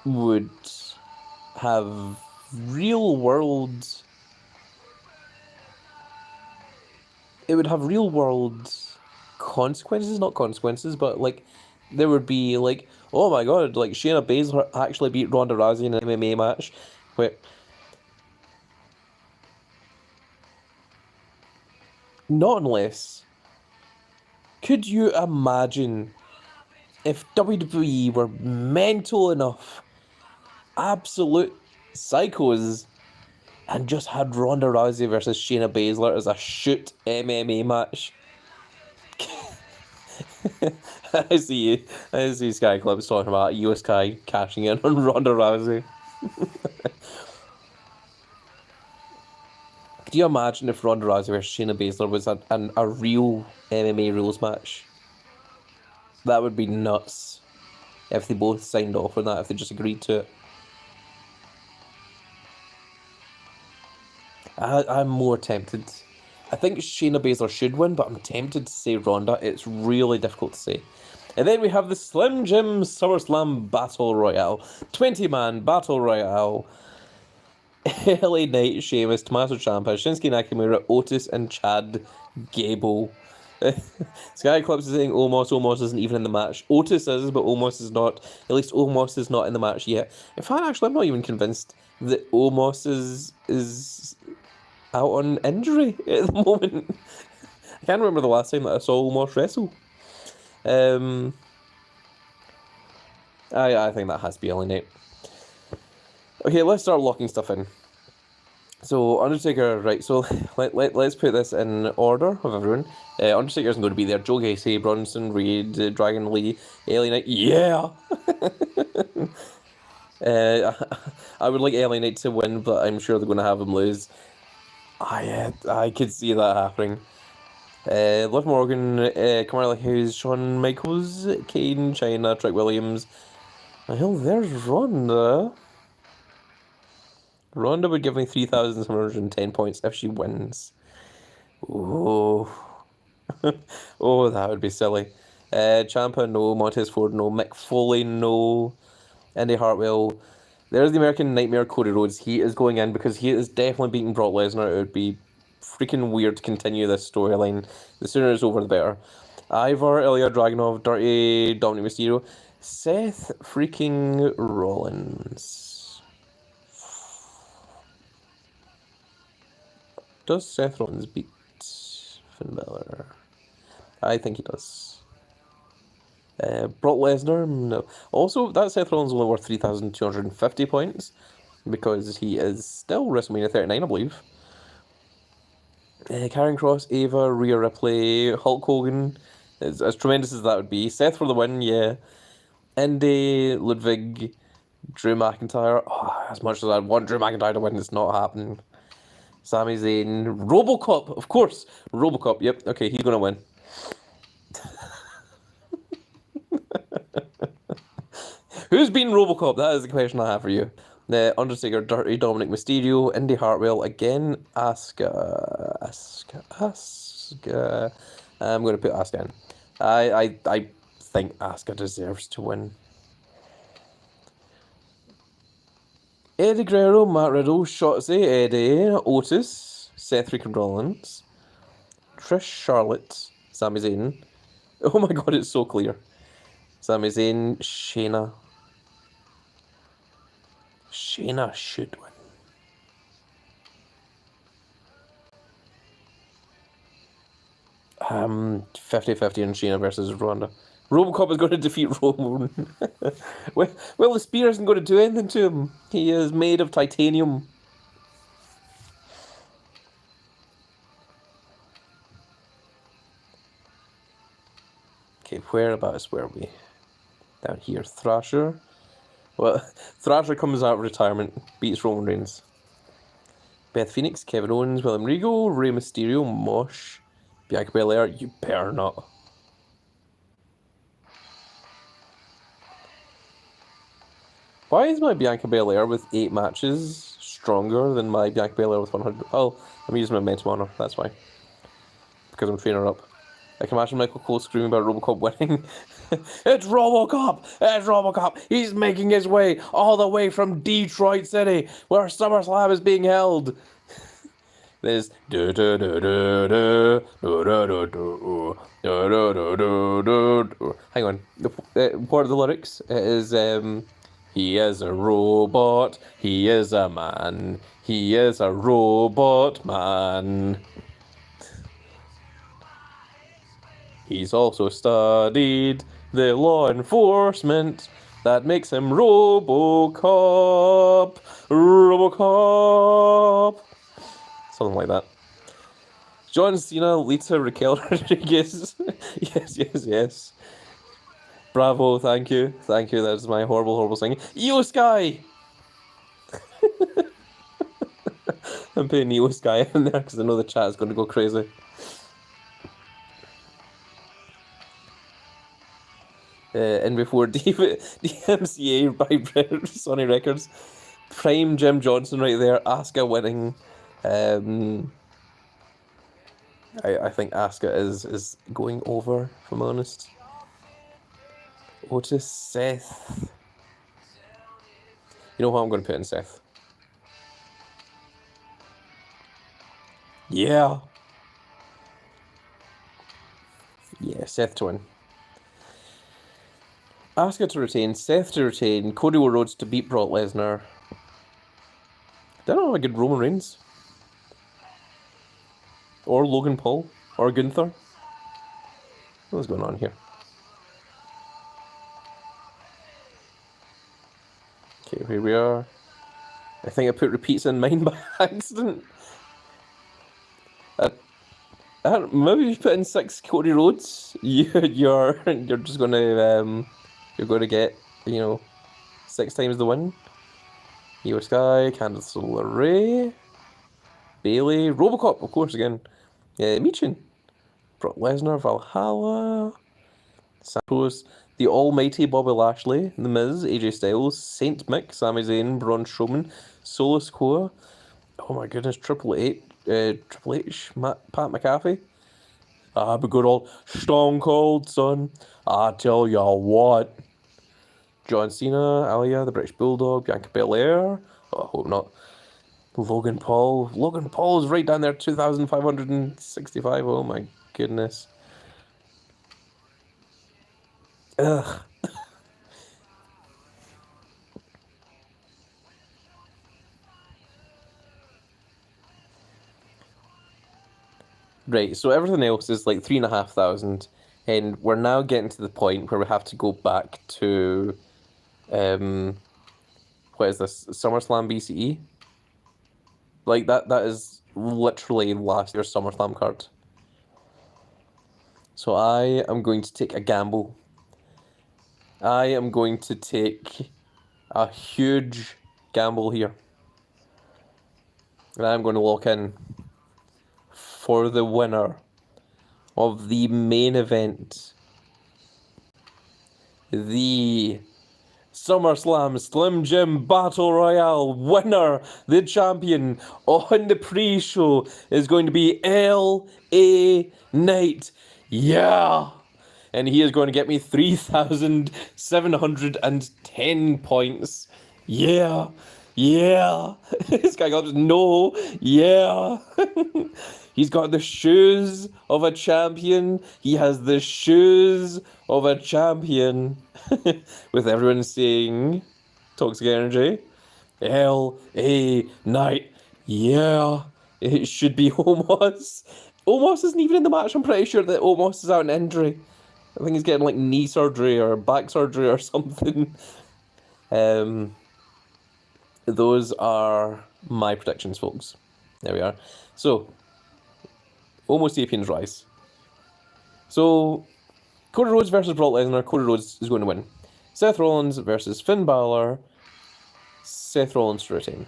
would have real world. It would have real world consequences, not consequences, but like there would be like, oh my god, like Shayna Baszler actually beat Ronda Rousey in an MMA match, where not unless. Could you imagine if WWE were mental enough, absolute psychos, and just had Ronda Rousey versus Shayna Baszler as a shoot MMA match? I see Sky Clubs talking about Io Sky cashing in on Ronda Rousey. Could you imagine if Ronda Rousey versus Shayna Baszler was a real MMA rules match? That would be nuts. If they both signed off on that, if they just agreed to it. I'm more tempted. I think Shayna Baszler should win, but I'm tempted to say Ronda. It's really difficult to say. And then we have the Slim Jim Summerslam Battle Royale. 20-man Battle Royale. LA Knight, Sheamus, Tommaso Ciampa, Shinsuke Nakamura, Otis, and Chad Gable. Sky Clips is saying Omos isn't even in the match. Otis is, but Omos is not. At least Omos is not in the match yet. In fact, actually, I'm not even convinced that Omos is out on injury at the moment. I can't remember the last time that I saw Omos wrestle. I think that has to be LA Knight. Okay, let's start locking stuff in. So, Undertaker, right, so let's put this in order of everyone. Undertaker's going to be there. Joe Gacy, Bronson Reed, Dragon Lee, LA Knight, yeah! I would like LA Knight to win, but I'm sure they're going to have him lose. I could see that happening. Liv Morgan, Carmella Hayes, Shawn Michaels, Kane, Chyna, Trick Williams. Well, there's Ronda. Ronda would give me 3,710 points if she wins. Oh. Oh, that would be silly. Ciampa, no. Montez Ford, no. Mick Foley, no. Indy Hartwell. There's the American Nightmare, Cody Rhodes. He is going in because he is definitely beating Brock Lesnar. It would be freaking weird to continue this storyline. The sooner it's over, the better. Ivar, Ilya Dragunov, Dirty Dominic Mysterio. Seth freaking Rollins. Does Seth Rollins beat Finn Balor? I think he does. Brock Lesnar? No. Also, that Seth Rollins is only worth 3,250 points because he is still WrestleMania 39, I believe. Karrion Kross, Ava, Rhea Ripley, Hulk Hogan. As tremendous as that would be. Seth for the win, yeah. Indy, Ludwig, Drew McIntyre. Oh, as much as I want Drew McIntyre to win, it's not happening. Sami Zayn, Robocop, of course. Robocop, yep. Okay, he's gonna win. Who's been Robocop? That is the question I have for you. Undertaker, Dirty Dominic Mysterio, Indy Hartwell, again, Asuka. I'm going to put Asuka in. I think Asuka deserves to win. Eddie Guerrero, Matt Riddle, Shotzi, Eddie, Otis, Seth freaking Rollins, Trish, Charlotte, Sami Zayn. Oh my god, it's so clear. Sami Zayn, Shayna. Shayna should win. 50-50 on Shayna versus Ronda. Robocop is going to defeat Roman. Well, the spear isn't going to do anything to him. He is made of titanium. Okay, whereabouts were we? Down here. Thrasher. Well, Thrasher comes out of retirement, beats Roman Reigns. Beth Phoenix, Kevin Owens, William Regal, Rey Mysterio, Mosh, Bianca Belair. You better not. Why is my Bianca Belair with 8 matches stronger than my Bianca Belair with 100? Oh, I'm using my mental honor, that's why. Because I'm training her up. I can imagine Michael Cole screaming about Robocop winning. It's Robocop! It's Robocop! He's making his way all the way from Detroit City, where Summerslam is being held. There's hang on. Part of the lyrics is he is a robot, he is a man, he is a robot man. He's also studied the law enforcement that makes him Robocop. Robocop. Something like that. John Cena, Lita, Raquel Rodriguez. Yes. Bravo, thank you. That's my horrible singing. Io Sky! I'm putting Io Sky in there because I know the chat is going to go crazy. And before DMCA by Sony Records, prime Jim Johnson right there. Asuka winning. I think Asuka is going over, if I'm honest. Otis, Seth. You know what I'm going to put in Seth? Yeah, Seth to win. Asuka to retain, Seth to retain, Cody Rhodes to beat Brock Lesnar. They're not a good Roman Reigns. Or Logan Paul. Or Gunther. What's going on here? Okay, here we are. I think I put repeats in mine by accident. Maybe if you put in 6 Cody Rhodes, you're just gonna you're gonna get 6 times the win. Io Sky, Candice LeRae, Bailey, Robocop, of course again. Michin, Brock Lesnar, Valhalla, Santos, the almighty Bobby Lashley, The Miz, AJ Styles, Saint Mick, Sami Zayn, Braun Strowman, Solo Sikoa. Oh my goodness, Triple H, Pat McAfee. But good old Stone Cold, son. I tell ya what. John Cena, Alia, the British Bulldog, Bianca Belair. Oh, I hope not. Logan Paul. Logan Paul is right down there, 2,565. Oh my goodness. Ugh. Right, so everything else is like 3,500, and we're now getting to the point where we have to go back to, what is this, SummerSlam BCE? Like, that is literally last year's SummerSlam card. So I am going to take a gamble. I am going to take a huge gamble here. And I'm going to lock in for the winner of the main event, the SummerSlam Slim Jim Battle Royale winner, the champion on the pre-show is going to be L.A. Knight. Yeah! And he is going to get me 3,710 points. Yeah! This guy got no. Yeah! He's got the shoes of a champion. He has the shoes of a champion. With everyone saying Toxic Energy. L.A. Knight. Yeah. It should be Omos. Omos isn't even in the match. I'm pretty sure that Omos is out in injury. I think he's getting like knee surgery or back surgery or something. Those are my predictions, folks. There we are. So, Homo sapiens rise. So, Cody Rhodes versus Brock Lesnar. Cody Rhodes is going to win. Seth Rollins versus Finn Balor. Seth Rollins to retain.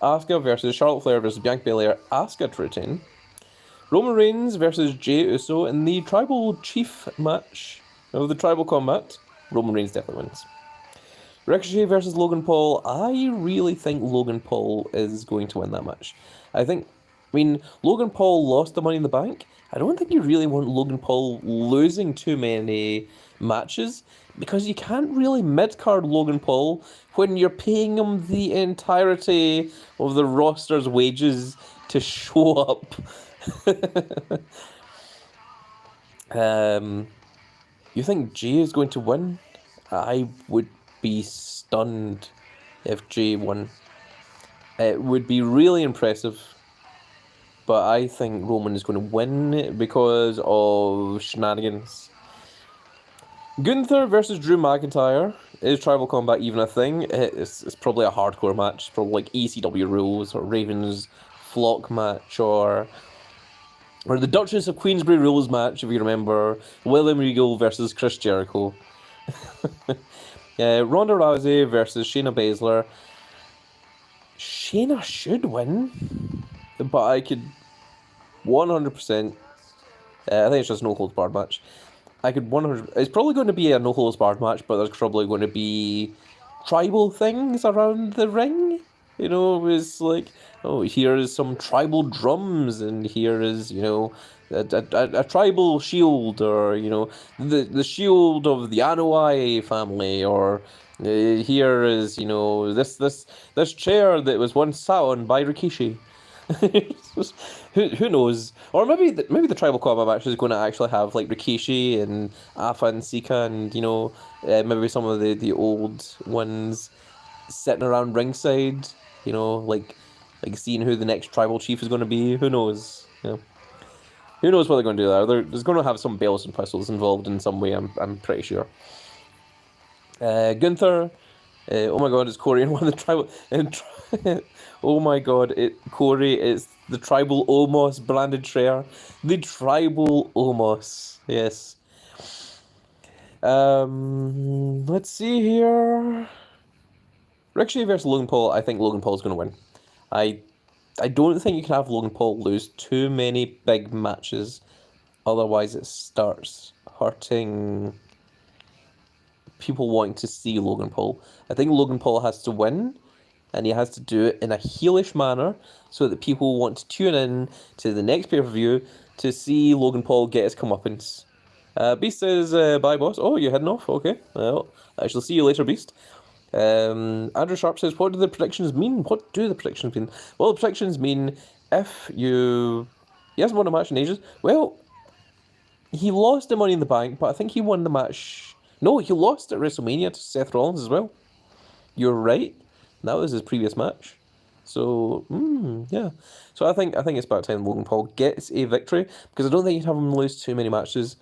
Asuka versus Charlotte Flair versus Bianca Belair. Asuka to retain. Roman Reigns versus Jey Uso in the Tribal Chief match of the Tribal Combat. Roman Reigns definitely wins. Ricochet versus Logan Paul. I really think Logan Paul is going to win that match. I mean, Logan Paul lost the Money in the Bank. I don't think you really want Logan Paul losing too many matches, because you can't really mid-card Logan Paul when you're paying him the entirety of the roster's wages to show up. You think Jey is going to win? I would be stunned if Jey won. It would be really impressive, but I think Roman is going to win because of shenanigans. Gunther versus Drew McIntyre. Is Tribal Combat even a thing? It's probably a hardcore match. It's probably like ECW rules or Ravens Flock match or the Duchess of Queensberry rules match, if you remember. William Regal versus Chris Jericho. Ronda Rousey versus Shayna Baszler. Shayna should win, but I could 100%. I think it's just a no holds barred match. I could 100. It's probably going to be a no holds barred match, but there's probably going to be tribal things around the ring. You know, it's like, oh, here is some tribal drums, and here is, you know, a tribal shield, or, you know, the shield of the Anoa'i family, or here is, you know, this chair that was once sat on by Rikishi. who knows? Or maybe the Tribal Combat match is going to actually have like Rikishi and Afa and Sika, and, you know, maybe some of the old ones sitting around ringside. You know, like seeing who the next tribal chief is going to be. Who knows? You know, who knows what they're going to do there? There's going to have some bells and whistles involved in some way. I'm pretty sure. Gunther. Oh my God, it's Corey in one of the tribal. Oh my God, Corey. It's the tribal Omos branded share. The tribal Omos. Yes. Let's see here. Ricochet versus Logan Paul. I think Logan Paul's going to win. I don't think you can have Logan Paul lose too many big matches, otherwise it starts hurting people wanting to see Logan Paul. I think Logan Paul has to win, and he has to do it in a heelish manner so that people want to tune in to the next pay-per-view to see Logan Paul get his comeuppance. Beast says, bye boss. Oh, you're heading off? Okay. Well, I shall see you later, Beast. Andrew Sharp says, what do the predictions mean? What do the predictions mean? Well, the predictions mean if you... He hasn't won a match in ages. Well, he lost the Money in the Bank, but I think he won the match... No, he lost at WrestleMania to Seth Rollins as well. You're right. That was his previous match. So, yeah. So I think it's about time Logan Paul gets a victory, because I don't think you'd have him lose too many matches.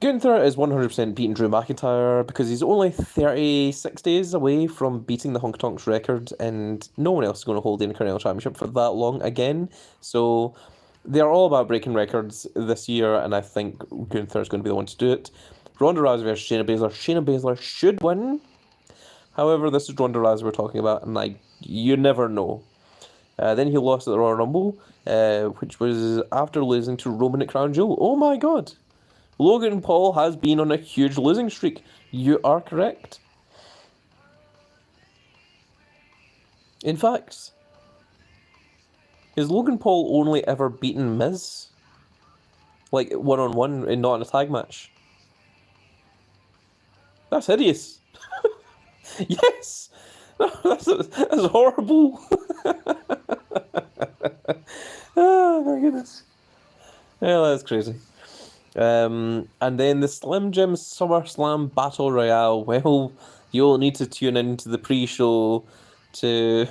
Gunther is 100% beating Drew McIntyre because he's only 36 days away from beating the Honky Tonks record, and no one else is going to hold the Intercontinental Championship for that long again. So they're all about breaking records this year, and I think Gunther is going to be the one to do it. Ronda Rousey versus Shayna Baszler. Shayna Baszler should win. However, this is Ronda Rousey we're talking about, and you never know. Then he lost at the Royal Rumble, which was after losing to Roman at Crown Jewel. Oh my God. Logan Paul has been on a huge losing streak. You are correct. In fact, has Logan Paul only ever beaten Miz? Like, one-on-one and not in a tag match? That's hideous. Yes! That's horrible. Oh my goodness. Yeah, that's crazy. And then the Slim Jim Summerslam Battle Royale. Well, you'll need to tune into the pre-show to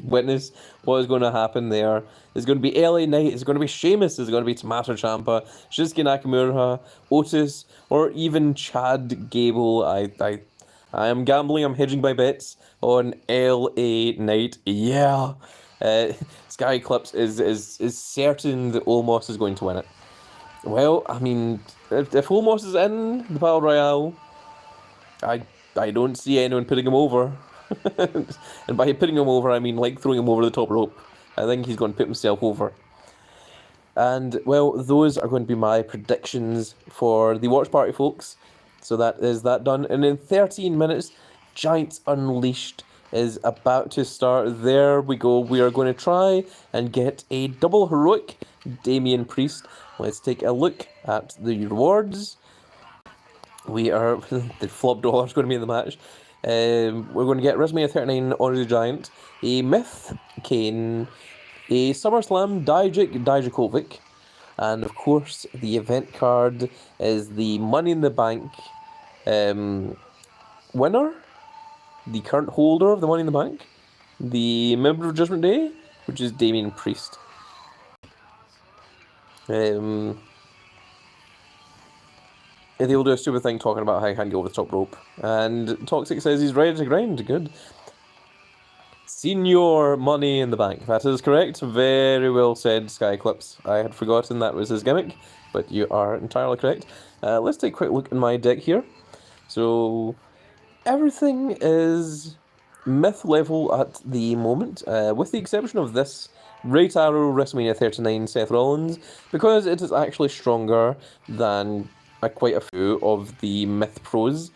witness what is going to happen there. There's going to be LA Knight, it's going to be Sheamus, there's going to be Tommaso Ciampa, Shinsuke Nakamura, Otis, or even Chad Gable. I am gambling, I'm hedging my bets on LA Knight. Yeah. Sky Eclipse is certain that Omos is going to win it. Well, I mean, if Homos is in the Battle Royale, I don't see anyone putting him over. And by putting him over, I mean like throwing him over the top rope. I think he's going to put himself over. And, well, those are going to be my predictions for the watch party, folks. So that is that done. And in 13 minutes, Giants Unleashed is about to start. There we go. We are going to try and get a double heroic Damian Priest. Let's take a look at the rewards. We are... the flop dollar is going to be in the match. We're going to get WrestleMania 39 Honor the Giant, a Myth Kane, a SummerSlam Dijakovic, and of course the event card is the Money in the Bank winner, the current holder of the Money in the Bank, the member of Judgment Day, which is Damian Priest. They'll do a stupid thing talking about how I can't get over the top rope. And Toxic says he's ready to grind. Good. Senior Money in the Bank. That is correct. Very well said, Sky Eclipse. I had forgotten that was his gimmick, but you are entirely correct. Let's take a quick look in my deck here. So, everything is myth level at the moment, with the exception of this Great Arrow WrestleMania 39 Seth Rollins, because it is actually stronger than quite a few of the Myth Pros.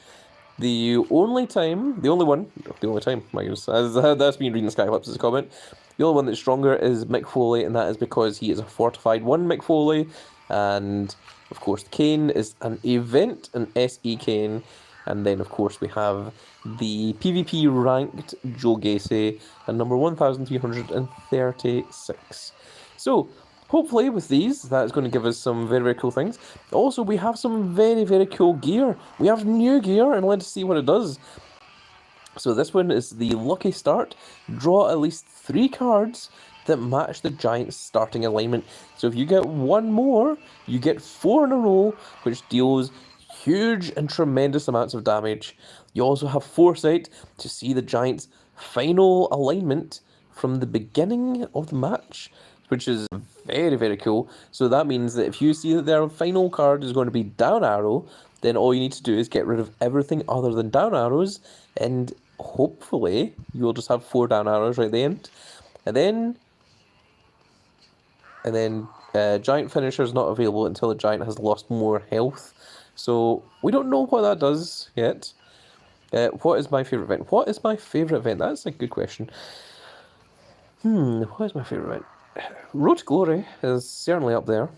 The only time, my goodness, that's been reading Skyclip's comment. The only one that's stronger is Mick Foley, and that is because he is a fortified 1 Mick Foley, and of course Kane is an event, an SE Kane, and then of course we have the PvP ranked Joe Gacy, and number 1336. So, hopefully with these, that's going to give us some very, very cool things. Also, we have some very, very cool gear. We have new gear, and let's see what it does. So this one is the Lucky Start. Draw at least 3 cards that match the Giants' starting alignment. So if you get one more, you get 4 in a row, which deals huge and tremendous amounts of damage. You also have Foresight to see the Giants' final alignment from the beginning of the match, which is very, very cool. So that means that if you see that their final card is going to be down arrow, then all you need to do is get rid of everything other than down arrows, and hopefully you'll just have 4 down arrows right at the end. And then Giant Finisher is not available until the Giant has lost more health. So we don't know what that does yet. What is my favourite event? What is my favourite event? That's a good question. What is my favourite event? Road to Glory is certainly up there.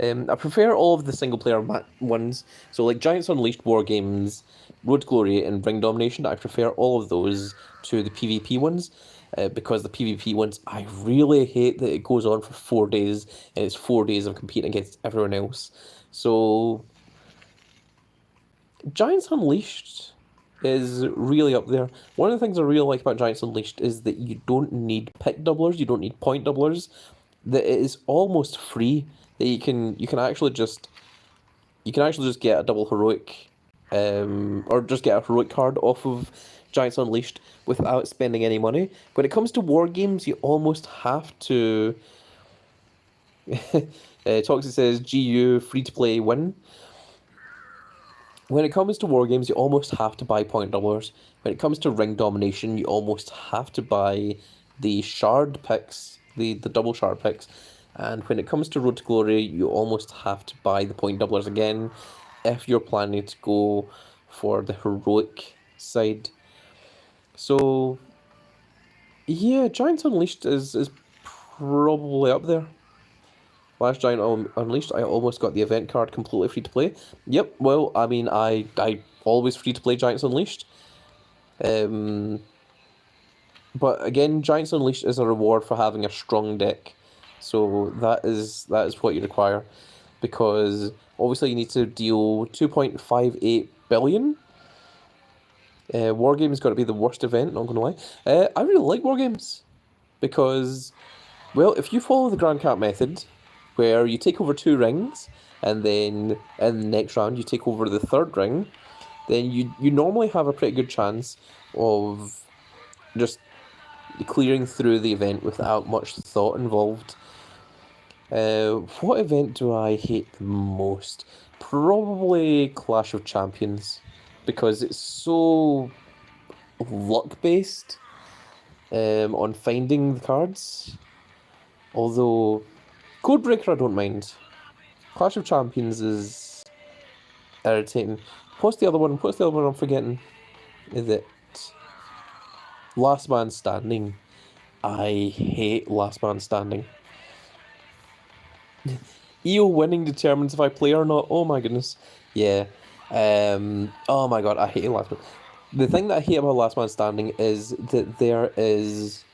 I prefer all of the single-player ones. So, like Giants Unleashed, War Games, Road to Glory, and Ring Domination, I prefer all of those to the PvP ones. Because the PvP ones, I really hate that it goes on for 4 days, and it's 4 days of competing against everyone else. So, Giants Unleashed is really up there. One of the things I really like about Giants Unleashed is that you don't need pick doublers, you don't need point doublers. That it is almost free. That you can actually just get a double heroic, or just get a heroic card off of Giants Unleashed without spending any money. When it comes to war games, you almost have to. Toxic says GU free to play win. When it comes to war games, you almost have to buy point doublers. When it comes to ring domination, you almost have to buy the shard picks, the double shard picks. And when it comes to Road to Glory, you almost have to buy the point doublers again if you're planning to go for the heroic side. So, yeah, Giants Unleashed is probably up there. Last Giant Unleashed, I almost got the event card completely free to play. Yep, well, I mean, I always free to play Giants Unleashed. But again, Giants Unleashed is a reward for having a strong deck. So that is what you require. Because obviously you need to deal 2.58 billion. War Games got to be the worst event, not going to lie. I really like War Games. Because, well, if you follow the Grand Cap method, where you take over 2 rings, and then in the next round you take over the 3rd ring, then you normally have a pretty good chance of just clearing through the event without much thought involved. What event do I hate the most? Probably Clash of Champions, because it's so luck-based on finding the cards. Although, Codebreaker I don't mind. Clash of Champions is irritating. What's the other one? What's the other one I'm forgetting? Is it Last Man Standing? I hate Last Man Standing. EO winning determines if I play or not. Oh my goodness. Yeah. Oh my god, I hate Last Man. The thing that I hate about Last Man Standing is that there is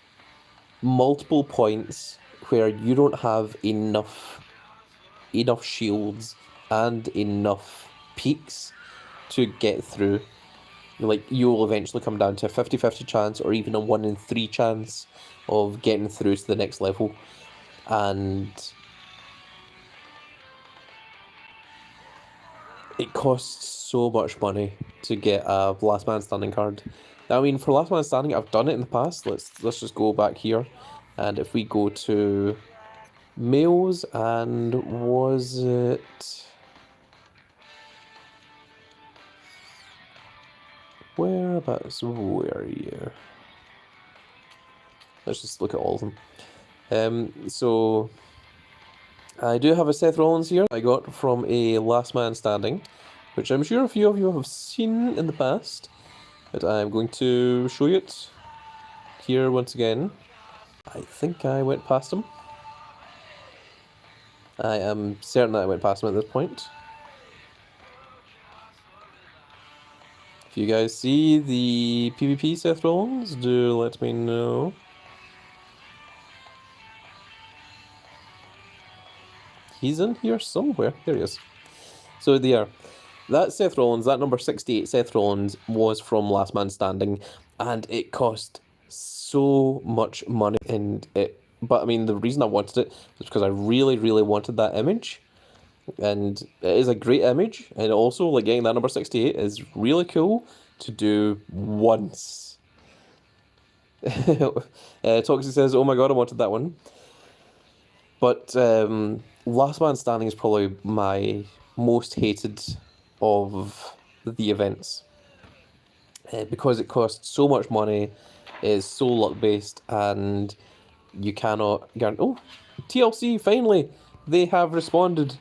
multiple points where you don't have enough shields and enough peaks to get through. Like, you'll eventually come down to a 50-50 chance or even a 1 in 3 chance of getting through to the next level. And it costs so much money to get a Last Man Standing card. I mean, for Last Man Standing, I've done it in the past. Let's just go back here. And if we go to males, and was it... Whereabouts were you? Let's just look at all of them. So I do have a Seth Rollins here I got from a Last Man Standing, which I'm sure a few of you have seen in the past, but I'm going to show you it here once again. I think I went past him. I am certain that I went past him at this point. If you guys see the PvP Seth Rollins, do let me know. He's in here somewhere. There he is. So there. That Seth Rollins, that number 68 Seth Rollins, was from Last Man Standing, and it cost so much money. But I mean, the reason I wanted it was because I really, really wanted that image. And it is a great image, and also, like, getting that number 68 is really cool to do once. Toxic says, oh my god, I wanted that one. But Last Man Standing is probably my most hated of the events. Because it costs so much money, is so luck-based, and you cannot guarantee... Oh, TLC, finally! They have responded.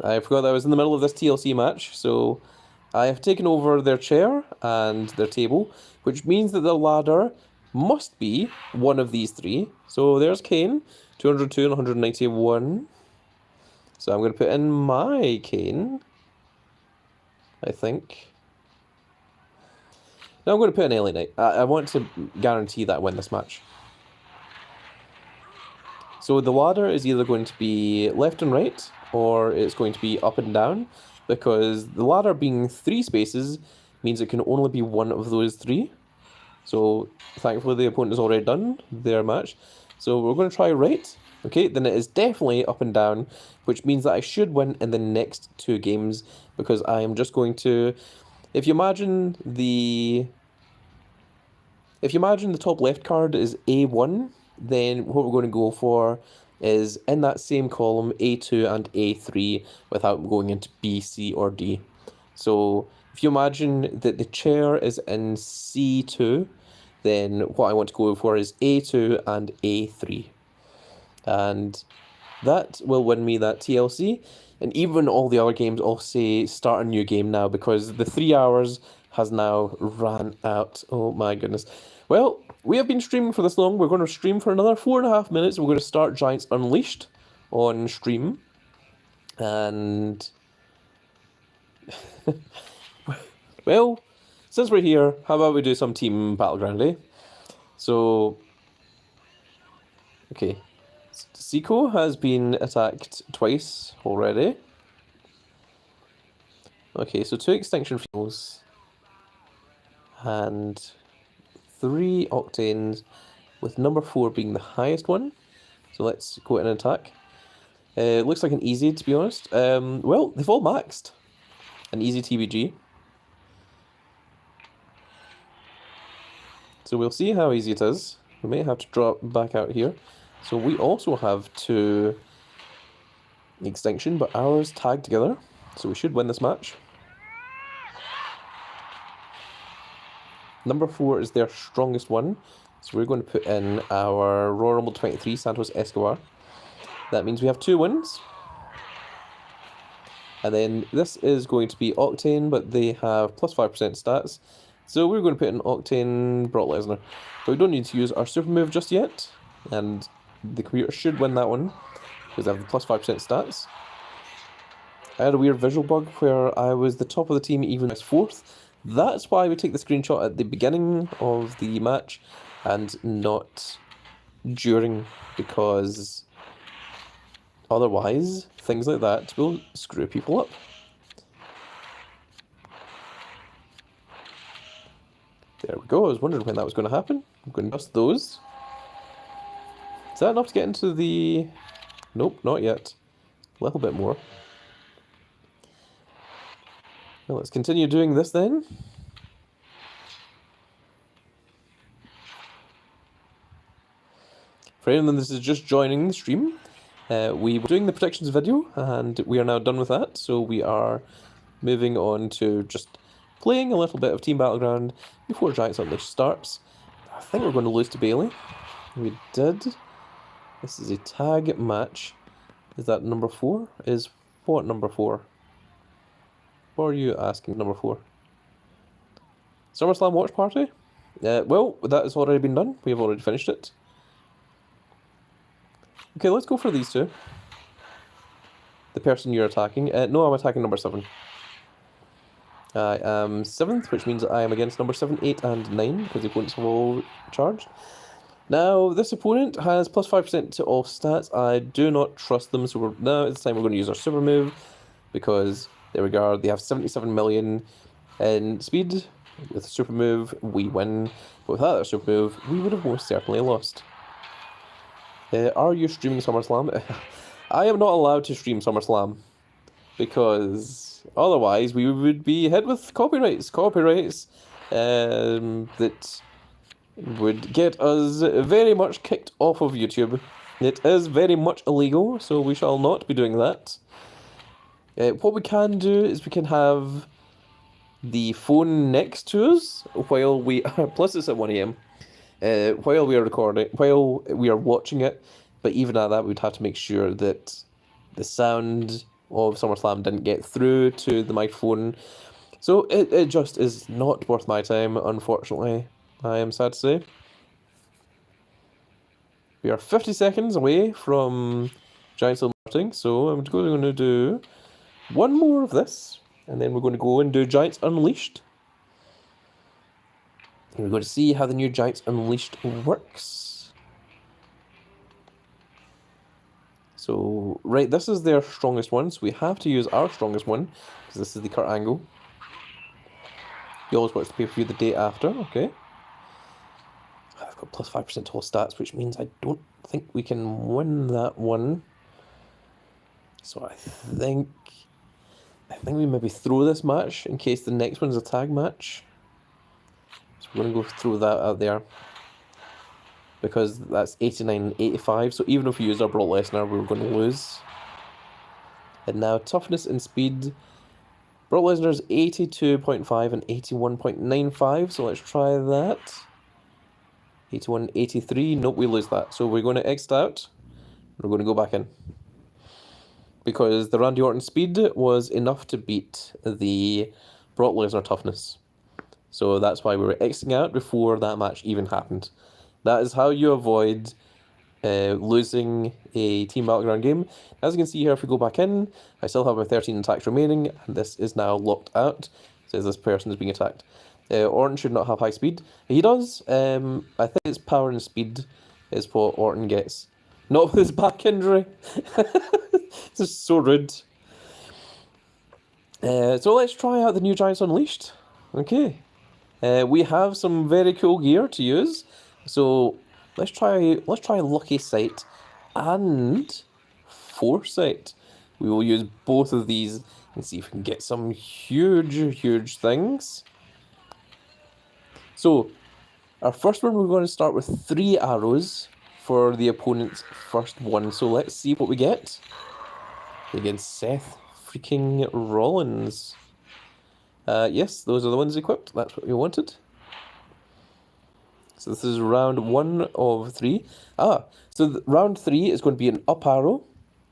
I forgot that I was in the middle of this TLC match, so I have taken over their chair and their table, which means that the ladder must be one of these three. So there's Kane, 202 and 191. So I'm going to put in my Kane, I think. Now I'm going to put in LA Knight. I want to guarantee that I win this match. So the ladder is either going to be left and right, or it's going to be up and down, because the ladder being 3 spaces means it can only be one of those 3. So thankfully the opponent has already done their match. So we're going to try right. Okay, then it is definitely up and down, which means that I should win in the next 2 games, because I am just going to... If you imagine the top left card is A1, then what we're going to go for is in that same column A2 and A3 without going into B, C, or D. So if you imagine that the chair is in C2, then what I want to go for is A2 and A3. And that will win me that TLC. And even all the other games all say start a new game now, because the 3 hours has now ran out. Oh my goodness. Well, we have been streaming for this long. We're going to stream for another 4.5 minutes. We're going to start Giants Unleashed on stream. And... well, since we're here, how about we do some team Battleground, eh? So... okay. Seiko has been attacked twice already. Okay, so 2 Extinction Fuels. And 3 Octanes, with number 4 being the highest one. So let's go in and attack. It looks like an easy, to be honest. Well, they've all maxed. An easy TBG. So we'll see how easy it is. We may have to drop back out here. So we also have 2 extinction, but ours tagged together. So we should win this match. Number 4 is their strongest one. So we're going to put in our Royal Rumble 23 Santos Escobar. That means we have 2 wins. And then this is going to be Octane, but they have plus 5% stats. So we're going to put in Octane Brock Lesnar. But we don't need to use our super move just yet. And the computer should win that one, because they have the plus 5% stats. I had a weird visual bug where I was the top of the team even as 4th. That's why we take the screenshot at the beginning of the match and not during, because otherwise things like that will screw people up. There we go. I was wondering when that was going to happen. I'm going to adjust those. Is that enough to get into the... Nope, not yet. A little bit more. Well, let's continue doing this then. For anyone that is just joining the stream, we were doing the predictions video, and we are now done with that. So we are moving on to just playing a little bit of Team Battleground before Giants Unleashed starts. I think we're going to lose to Bailey. We did. This is a tag match. Is that number 4? Is what number 4? What are you asking, number 4? Summerslam watch party? Well, that has already been done. We have already finished it. Okay, let's go for these 2. The person you're attacking. No, I'm attacking number 7. I am 7th, which means I am against number 7, 8, and 9, because the opponents have all charged. Now, this opponent has plus 5% to all stats. I do not trust them, so now at this time we're going to use our super move, because there we go, they have 77 million in speed. With a super move, we win. But without that super move, we would have most certainly lost. Are you streaming SummerSlam? I am not allowed to stream SummerSlam, because otherwise we would be hit with copyrights. That would get us very much kicked off of YouTube. It is very much illegal, so we shall not be doing that. What we can do is we can have the phone next to us while we plus it's at 1 AM. While we are recording, while we are watching it, but even at that, we'd have to make sure that the sound of SummerSlam didn't get through to the microphone. So it just is not worth my time, unfortunately. I am sad to say. We are 50 seconds away from Giants starting, so I'm going to do one more of this, and then we're going to go and do Giants Unleashed. And we're going to see how the new Giants Unleashed works. So, right, this is their strongest one, so we have to use our strongest one, because this is the Kurt Angle. You always watch the pay-per-view the day after, okay. I've got plus 5% to all stats, which means I don't think we can win that one. So I think we maybe throw this match in case the next one's a tag match. So we're going to go throw that out there, because that's 89 and 85. So even if we use our Brock Lesnar, we're going to lose. And now toughness and speed. Brock Lesnar's 82.5 and 81.95. So let's try that. 81, 83. Nope, we lose that. So we're going to exit out. We're going to go back in, because the Randy Orton speed was enough to beat the Brock Lesnar toughness. So that's why we were exiting out before that match even happened. That is how you avoid losing a Team Battleground game. As you can see here, if we go back in, I still have my 13 attacks remaining, and this is now locked out. It says this person is being attacked. Orton should not have high speed. He does. I think it's power and speed is what Orton gets. Not with his back injury. This is so rude. So let's try out the new Giants Unleashed. Okay. We have some very cool gear to use. So let's try Lucky Sight and Foresight. We will use both of these and see if we can get some huge things. So our first one, we're going to start with 3 arrows for the opponent's first one. So let's see what we get. Against Seth freaking Rollins. Yes, those are the ones equipped. That's what we wanted. So this is round 1 of 3. So round 3 is going to be an up arrow.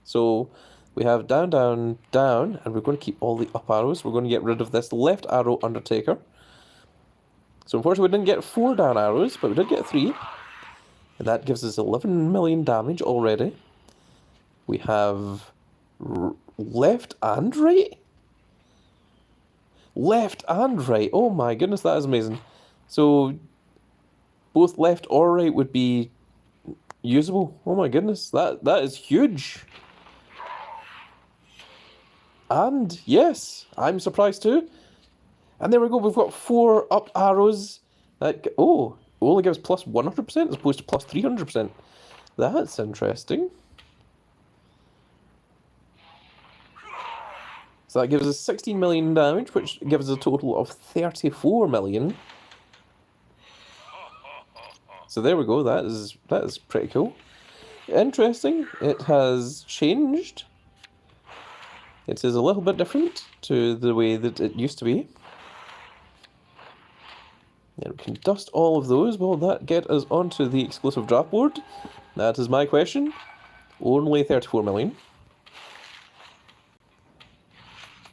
So we have down, down, down, and we're going to keep all the up arrows. We're going to get rid of this left arrow Undertaker. So unfortunately we didn't get 4 down arrows, but we did get 3. And that gives us 11 million damage already. We have left and right? Left and right. Oh my goodness, that is amazing. So both left or right would be usable. Oh my goodness, that is huge. And yes, I'm surprised too. And there we go, we've got 4 up arrows. That only gives plus 100% as opposed to plus 300%. That's interesting. So that gives us 16 million damage, which gives us a total of 34 million. So there we go, that is pretty cool. Interesting, it has changed. It is a little bit different to the way that it used to be. And we can dust all of those. Will that get us onto the exclusive draft board? That is my question. Only 34 million.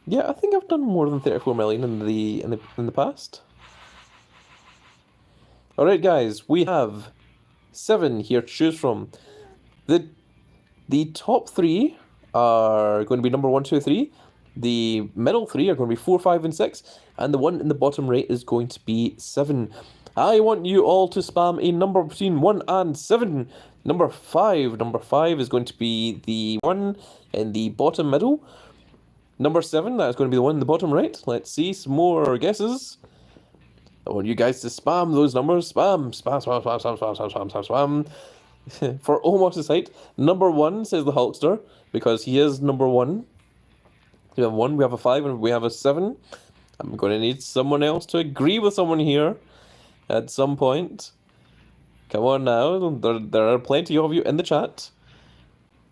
Yeah, I think I've done more than 34 million in the past. Alright guys, we have 7 here to choose from. The top 3 are going to be number 1, 2, 3. The middle 3 are going to be 4, 5, and 6. And the one in the bottom right is going to be 7. I want you all to spam a number between 1 and 7. Number 5. Number 5 is going to be the one in the bottom middle. Number 7, that is going to be the one in the bottom right. Let's see some more guesses. I want you guys to spam those numbers. Spam, spam, spam, spam, spam, spam, spam, spam, spam, spam. For almost a sight. Number 1 says the Hulkster, because he is number 1. We have 1, we have a 5, and we have a 7. I'm going to need someone else to agree with someone here at some point. Come on now, there are plenty of you in the chat.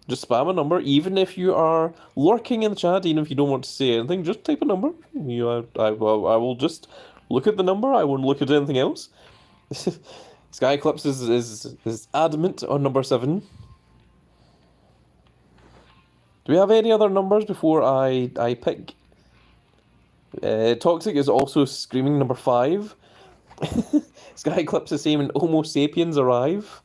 Just spam a number, even if you are lurking in the chat, even if you don't want to say anything, just type a number. I will just look at the number, I won't look at anything else. Sky Eclipse is adamant on number 7. Do we have any other numbers before I pick? Toxic is also screaming number 5. Sky Eclipse is saying when Homo sapiens arrive.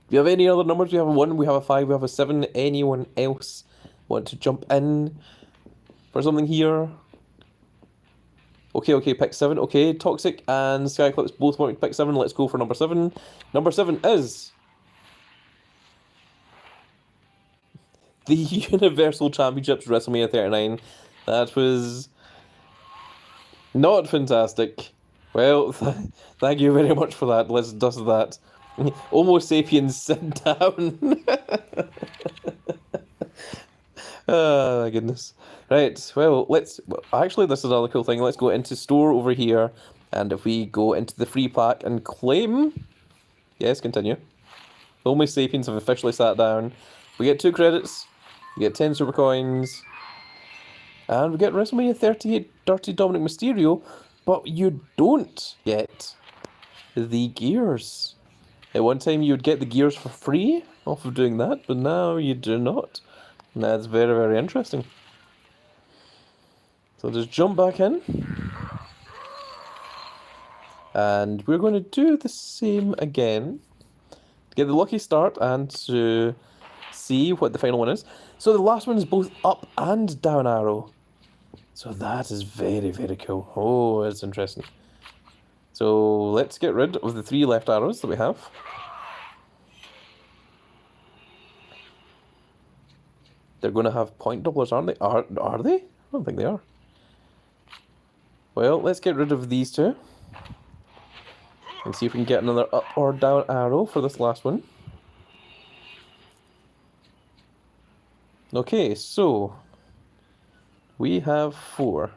Do you have any other numbers? We have a 1, we have a 5, we have a 7. Anyone else want to jump in for something here? Okay, pick 7. Okay, Toxic and Sky Eclipse both want to pick 7. Let's go for number 7. Number 7 is the Universal Championships WrestleMania 39. That was not fantastic. Well, thank you very much for that. Let's dust that. Homo sapiens, sit down. Oh my goodness. Right, well, actually this is another cool thing. Let's go into store over here, and if we go into the free pack and claim... Yes, continue. Homo sapiens have officially sat down. We get 2 credits, we get 10 super coins, and we get WrestleMania 38 Dirty Dominic Mysterio, but you don't get the gears. At one time you would get the gears for free off of doing that, but now you do not. And that's very, very interesting. So just jump back in. And we're going to do the same again. To get the lucky start and to see what the final one is. So the last one is both up and down arrow. So that is very, very cool. Oh, it's interesting. So let's get rid of the 3 left arrows that we have. They're going to have point doublers, aren't they? Are they? I don't think they are. Well, let's get rid of these 2. And see if we can get another up or down arrow for this last one. Okay, so we have 4.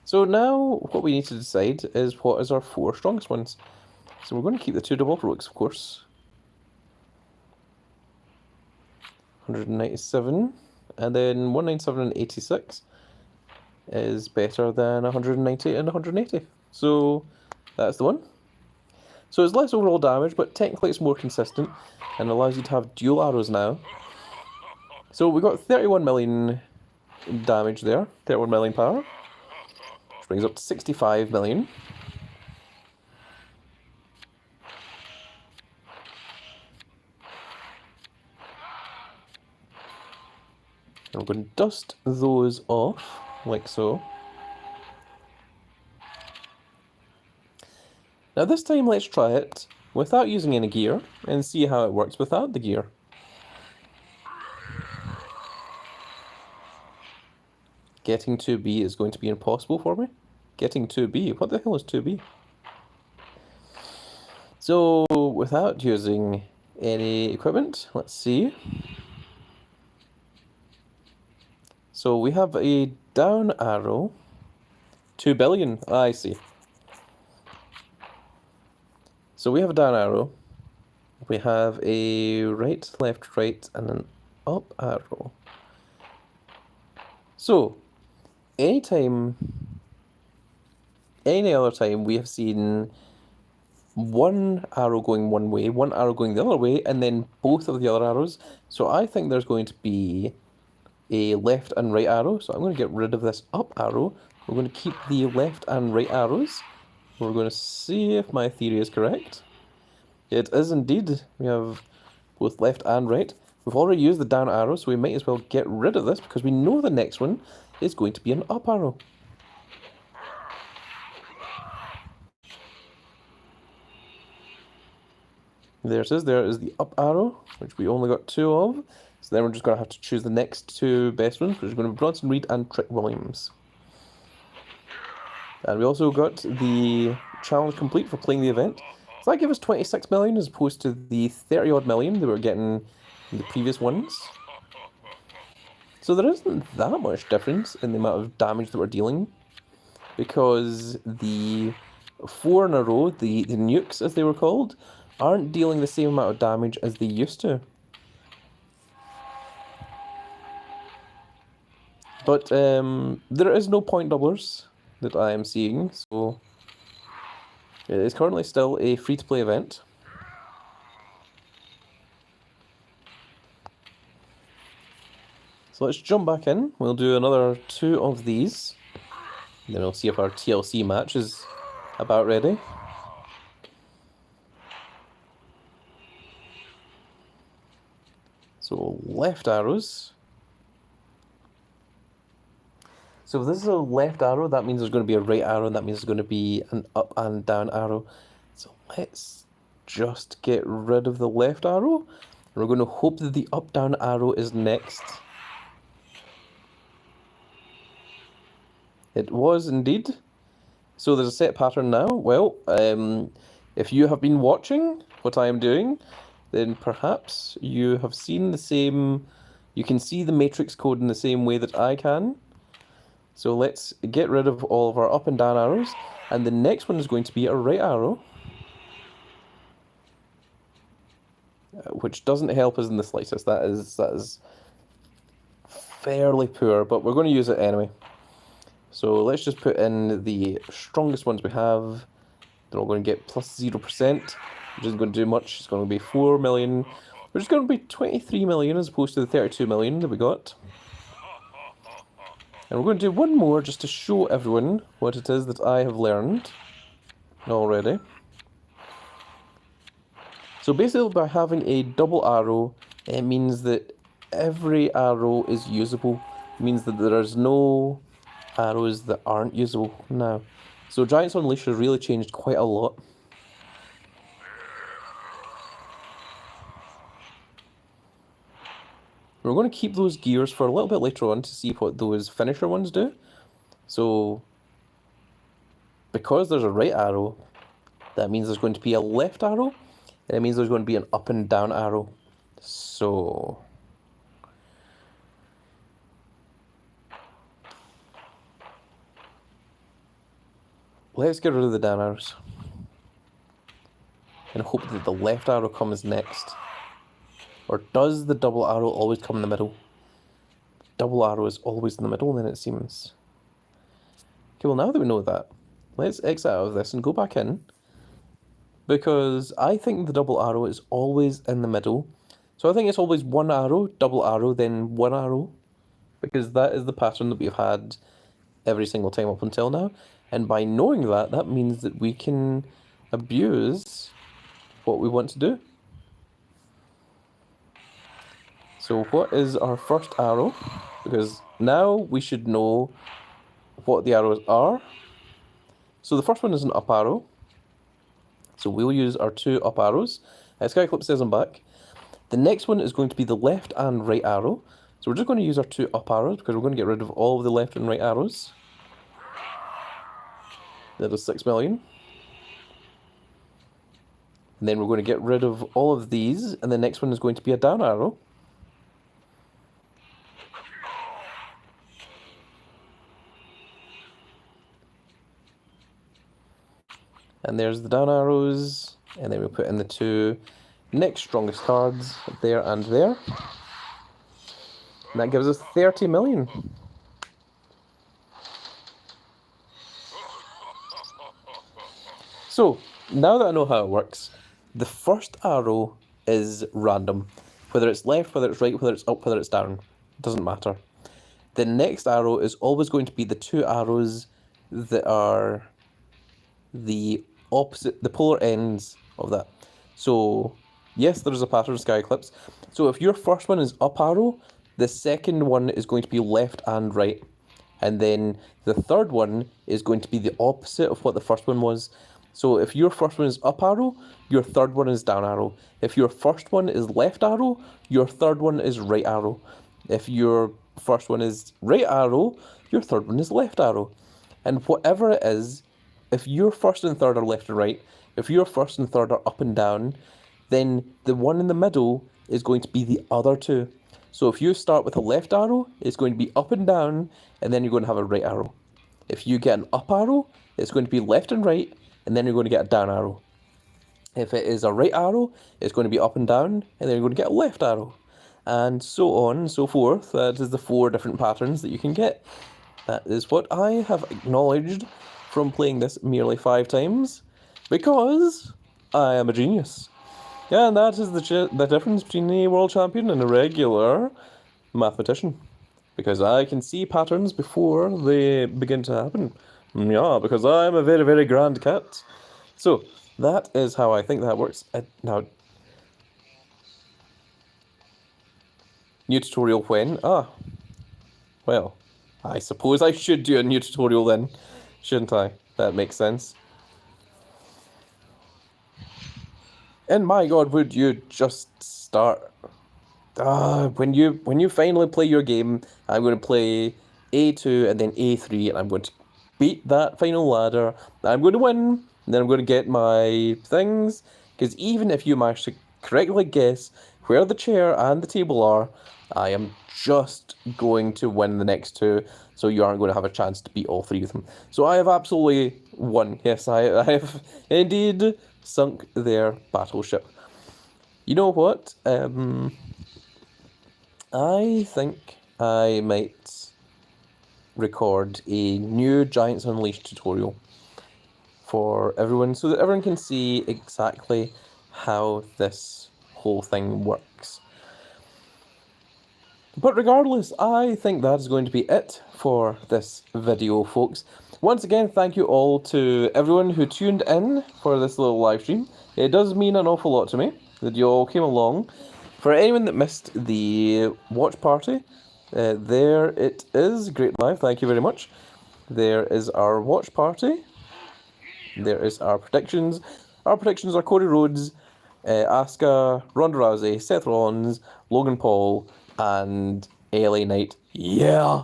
So now what we need to decide is what is our 4 strongest ones. So we're going to keep the 2 double heroics, of course. 197, and then 197 and 86 is better than 190 and 180. So that's the one. So it's less overall damage, but technically it's more consistent and allows you to have dual arrows now. So we got 31 million damage there, 31 million power, which brings up to 65 million. And we're going to dust those off, like so. Now this time let's try it without using any gear and see how it works without the gear. Getting 2B is going to be impossible for me. Getting 2B? What the hell is 2B? So without using any equipment, let's see. So we have a down arrow. 2 billion, I see. So we have a down arrow. We have a right, left, right, and an up arrow. So, any other time we have seen one arrow going one way, one arrow going the other way, and then both of the other arrows. So I think there's going to be a left and right arrow. So I'm going to get rid of this up arrow. We're going to keep the left and right arrows. We're going to see if my theory is correct. It is indeed. We have both left and right. We've already used the down arrow, so we might as well get rid of this because we know the next one is going to be an up arrow. There it is. There is the up arrow, which we only got 2 of. So then we're just going to have to choose the next 2 best ones, which are going to be Bronson Reed and Trick Williams. And we also got the challenge complete for playing the event. So that gave us 26 million as opposed to the 30 odd million that we were getting in the previous ones. So there isn't that much difference in the amount of damage that we're dealing, because the 4 in a row, the nukes as they were called, aren't dealing the same amount of damage as they used to. But there is no point doublers that I am seeing, so it is currently still a free-to-play event. So let's jump back in. We'll do another 2 of these. Then we'll see if our TLC match is about ready. So left arrows. So if this is a left arrow, that means there's going to be a right arrow, and that means there's going to be an up and down arrow. So let's just get rid of the left arrow. We're going to hope that the up-down arrow is next. It was indeed. So there's a set pattern now. Well, if you have been watching what I am doing, then perhaps you have seen the same... You can see the matrix code in the same way that I can. So let's get rid of all of our up and down arrows. And the next one is going to be a right arrow, which doesn't help us in the slightest. That is fairly poor, but we're going to use it anyway. So let's just put in the strongest ones we have. They're all going to get plus 0%, which isn't going to do much. It's going to be 4 million, which is going to be 23 million as opposed to the 32 million that we got. And we're going to do one more just to show everyone what it is that I have learned already. So basically, by having a double arrow, it means that every arrow is usable. It means that there's no arrows that aren't usable now. So Giants Unleashed has really changed quite a lot. We're going to keep those gears for a little bit later on to see what those finisher ones do. So, because there's a right arrow, that means there's going to be a left arrow, and it means there's going to be an up and down arrow. So... Let's get rid of the down arrows. And hope that the left arrow comes next. Or does the double arrow always come in the middle? Double arrow is always in the middle, then it seems. Okay, well now that we know that, let's exit out of this and go back in. Because I think the double arrow is always in the middle. So I think it's always one arrow, double arrow, then one arrow. Because that is the pattern that we've had every single time up until now. And by knowing that, that means that we can abuse what we want to do. So what is our first arrow? Because now we should know what the arrows are. So the first one is an up arrow. So we'll use our 2 up arrows. Skyclip says I'm back. The next one is going to be the left and right arrow. So we're just going to use our 2 up arrows because we're going to get rid of all of the left and right arrows. That is 6 million. And then we're going to get rid of all of these, and the next one is going to be a down arrow. And there's the down arrows, and then we put in the 2 next strongest cards, there and there. And that gives us 30 million. So, now that I know how it works, the first arrow is random. Whether it's left, whether it's right, whether it's up, whether it's down, it doesn't matter. The next arrow is always going to be the 2 arrows that are the opposite, the polar ends of that. So, yes, there's a pattern, Sky Eclipse. So if your first one is up arrow, the second one is going to be left and right. And then the third one is going to be the opposite of what the first one was. So if your first one is up arrow, your third one is down arrow. If your first one is left arrow, your third one is right arrow. If your first one is right arrow, your third one is left arrow. And whatever it is, if your first and third are left and right, if your first and third are up and down, then the one in the middle is going to be the other 2. So if you start with a left arrow, it's going to be up and down, and then you're going to have a right arrow. If you get an up arrow, it's going to be left and right, and then you're going to get a down arrow. If it is a right arrow, it's going to be up and down, and then you're going to get a left arrow. And so on and so forth. That is the 4 different patterns that you can get. That is what I have acknowledged from playing this merely 5 times, because I am a genius. And that is the difference between a world champion and a regular mathematician. Because I can see patterns before they begin to happen. Yeah, because I'm a very, very grand cat. So, that is how I think that works. Now, new tutorial when? Well, I suppose I should do a new tutorial then, shouldn't I? That makes sense. And my god, would you just start? When you finally play your game, I'm going to play A2 and then A3, and I'm going to beat that final ladder. I'm going to win, and then I'm going to get my things. Because even if you manage to correctly guess where the chair and the table are, I am just going to win the next 2, so you aren't going to have a chance to beat all 3 of them. So I have absolutely won. Yes, I have indeed sunk their battleship. You know what? I think I might record a new Giants Unleashed tutorial for everyone, so that everyone can see exactly how this whole thing works. But regardless, I think that is going to be it for this video, folks. Once again, thank you all to everyone who tuned in for this little live stream. It does mean an awful lot to me that you all came along. For anyone that missed the watch party, there it is. Great live, thank you very much. There is our watch party. There is our predictions. Our predictions are Cody Rhodes, Asuka, Ronda Rousey, Seth Rollins, Logan Paul, and LA Knight. Yeah!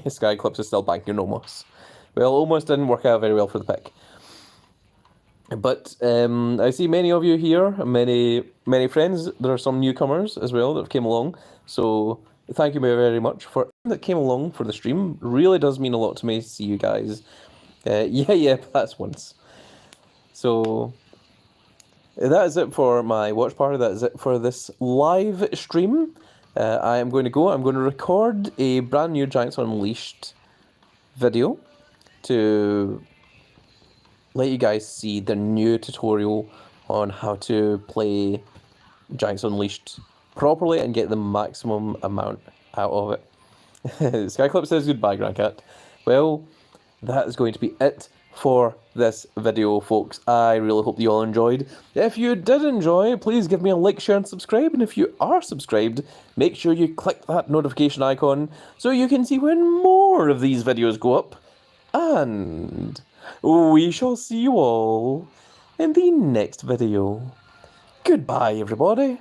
Sky Eclipse is still banking almost. Well, almost didn't work out very well for the pick. But I see many of you here, many friends. There are some newcomers as well that came along. So thank you very much for that came along for the stream. Really does mean a lot to me to see you guys Yeah, that's once. So that is it for my watch party. That is it for this live stream. I am going to go. I'm going to record a brand new Giants Unleashed video to let you guys see the new tutorial on how to play Giants Unleashed properly and get the maximum amount out of it. Skyclip says goodbye, Grandcat. Well, that is going to be it for this video, folks. I really hope you all enjoyed. If you did enjoy, please give me a like, share, and subscribe. And if you are subscribed, make sure you click that notification icon so you can see when more of these videos go up. And we shall see you all in the next video. Goodbye, everybody.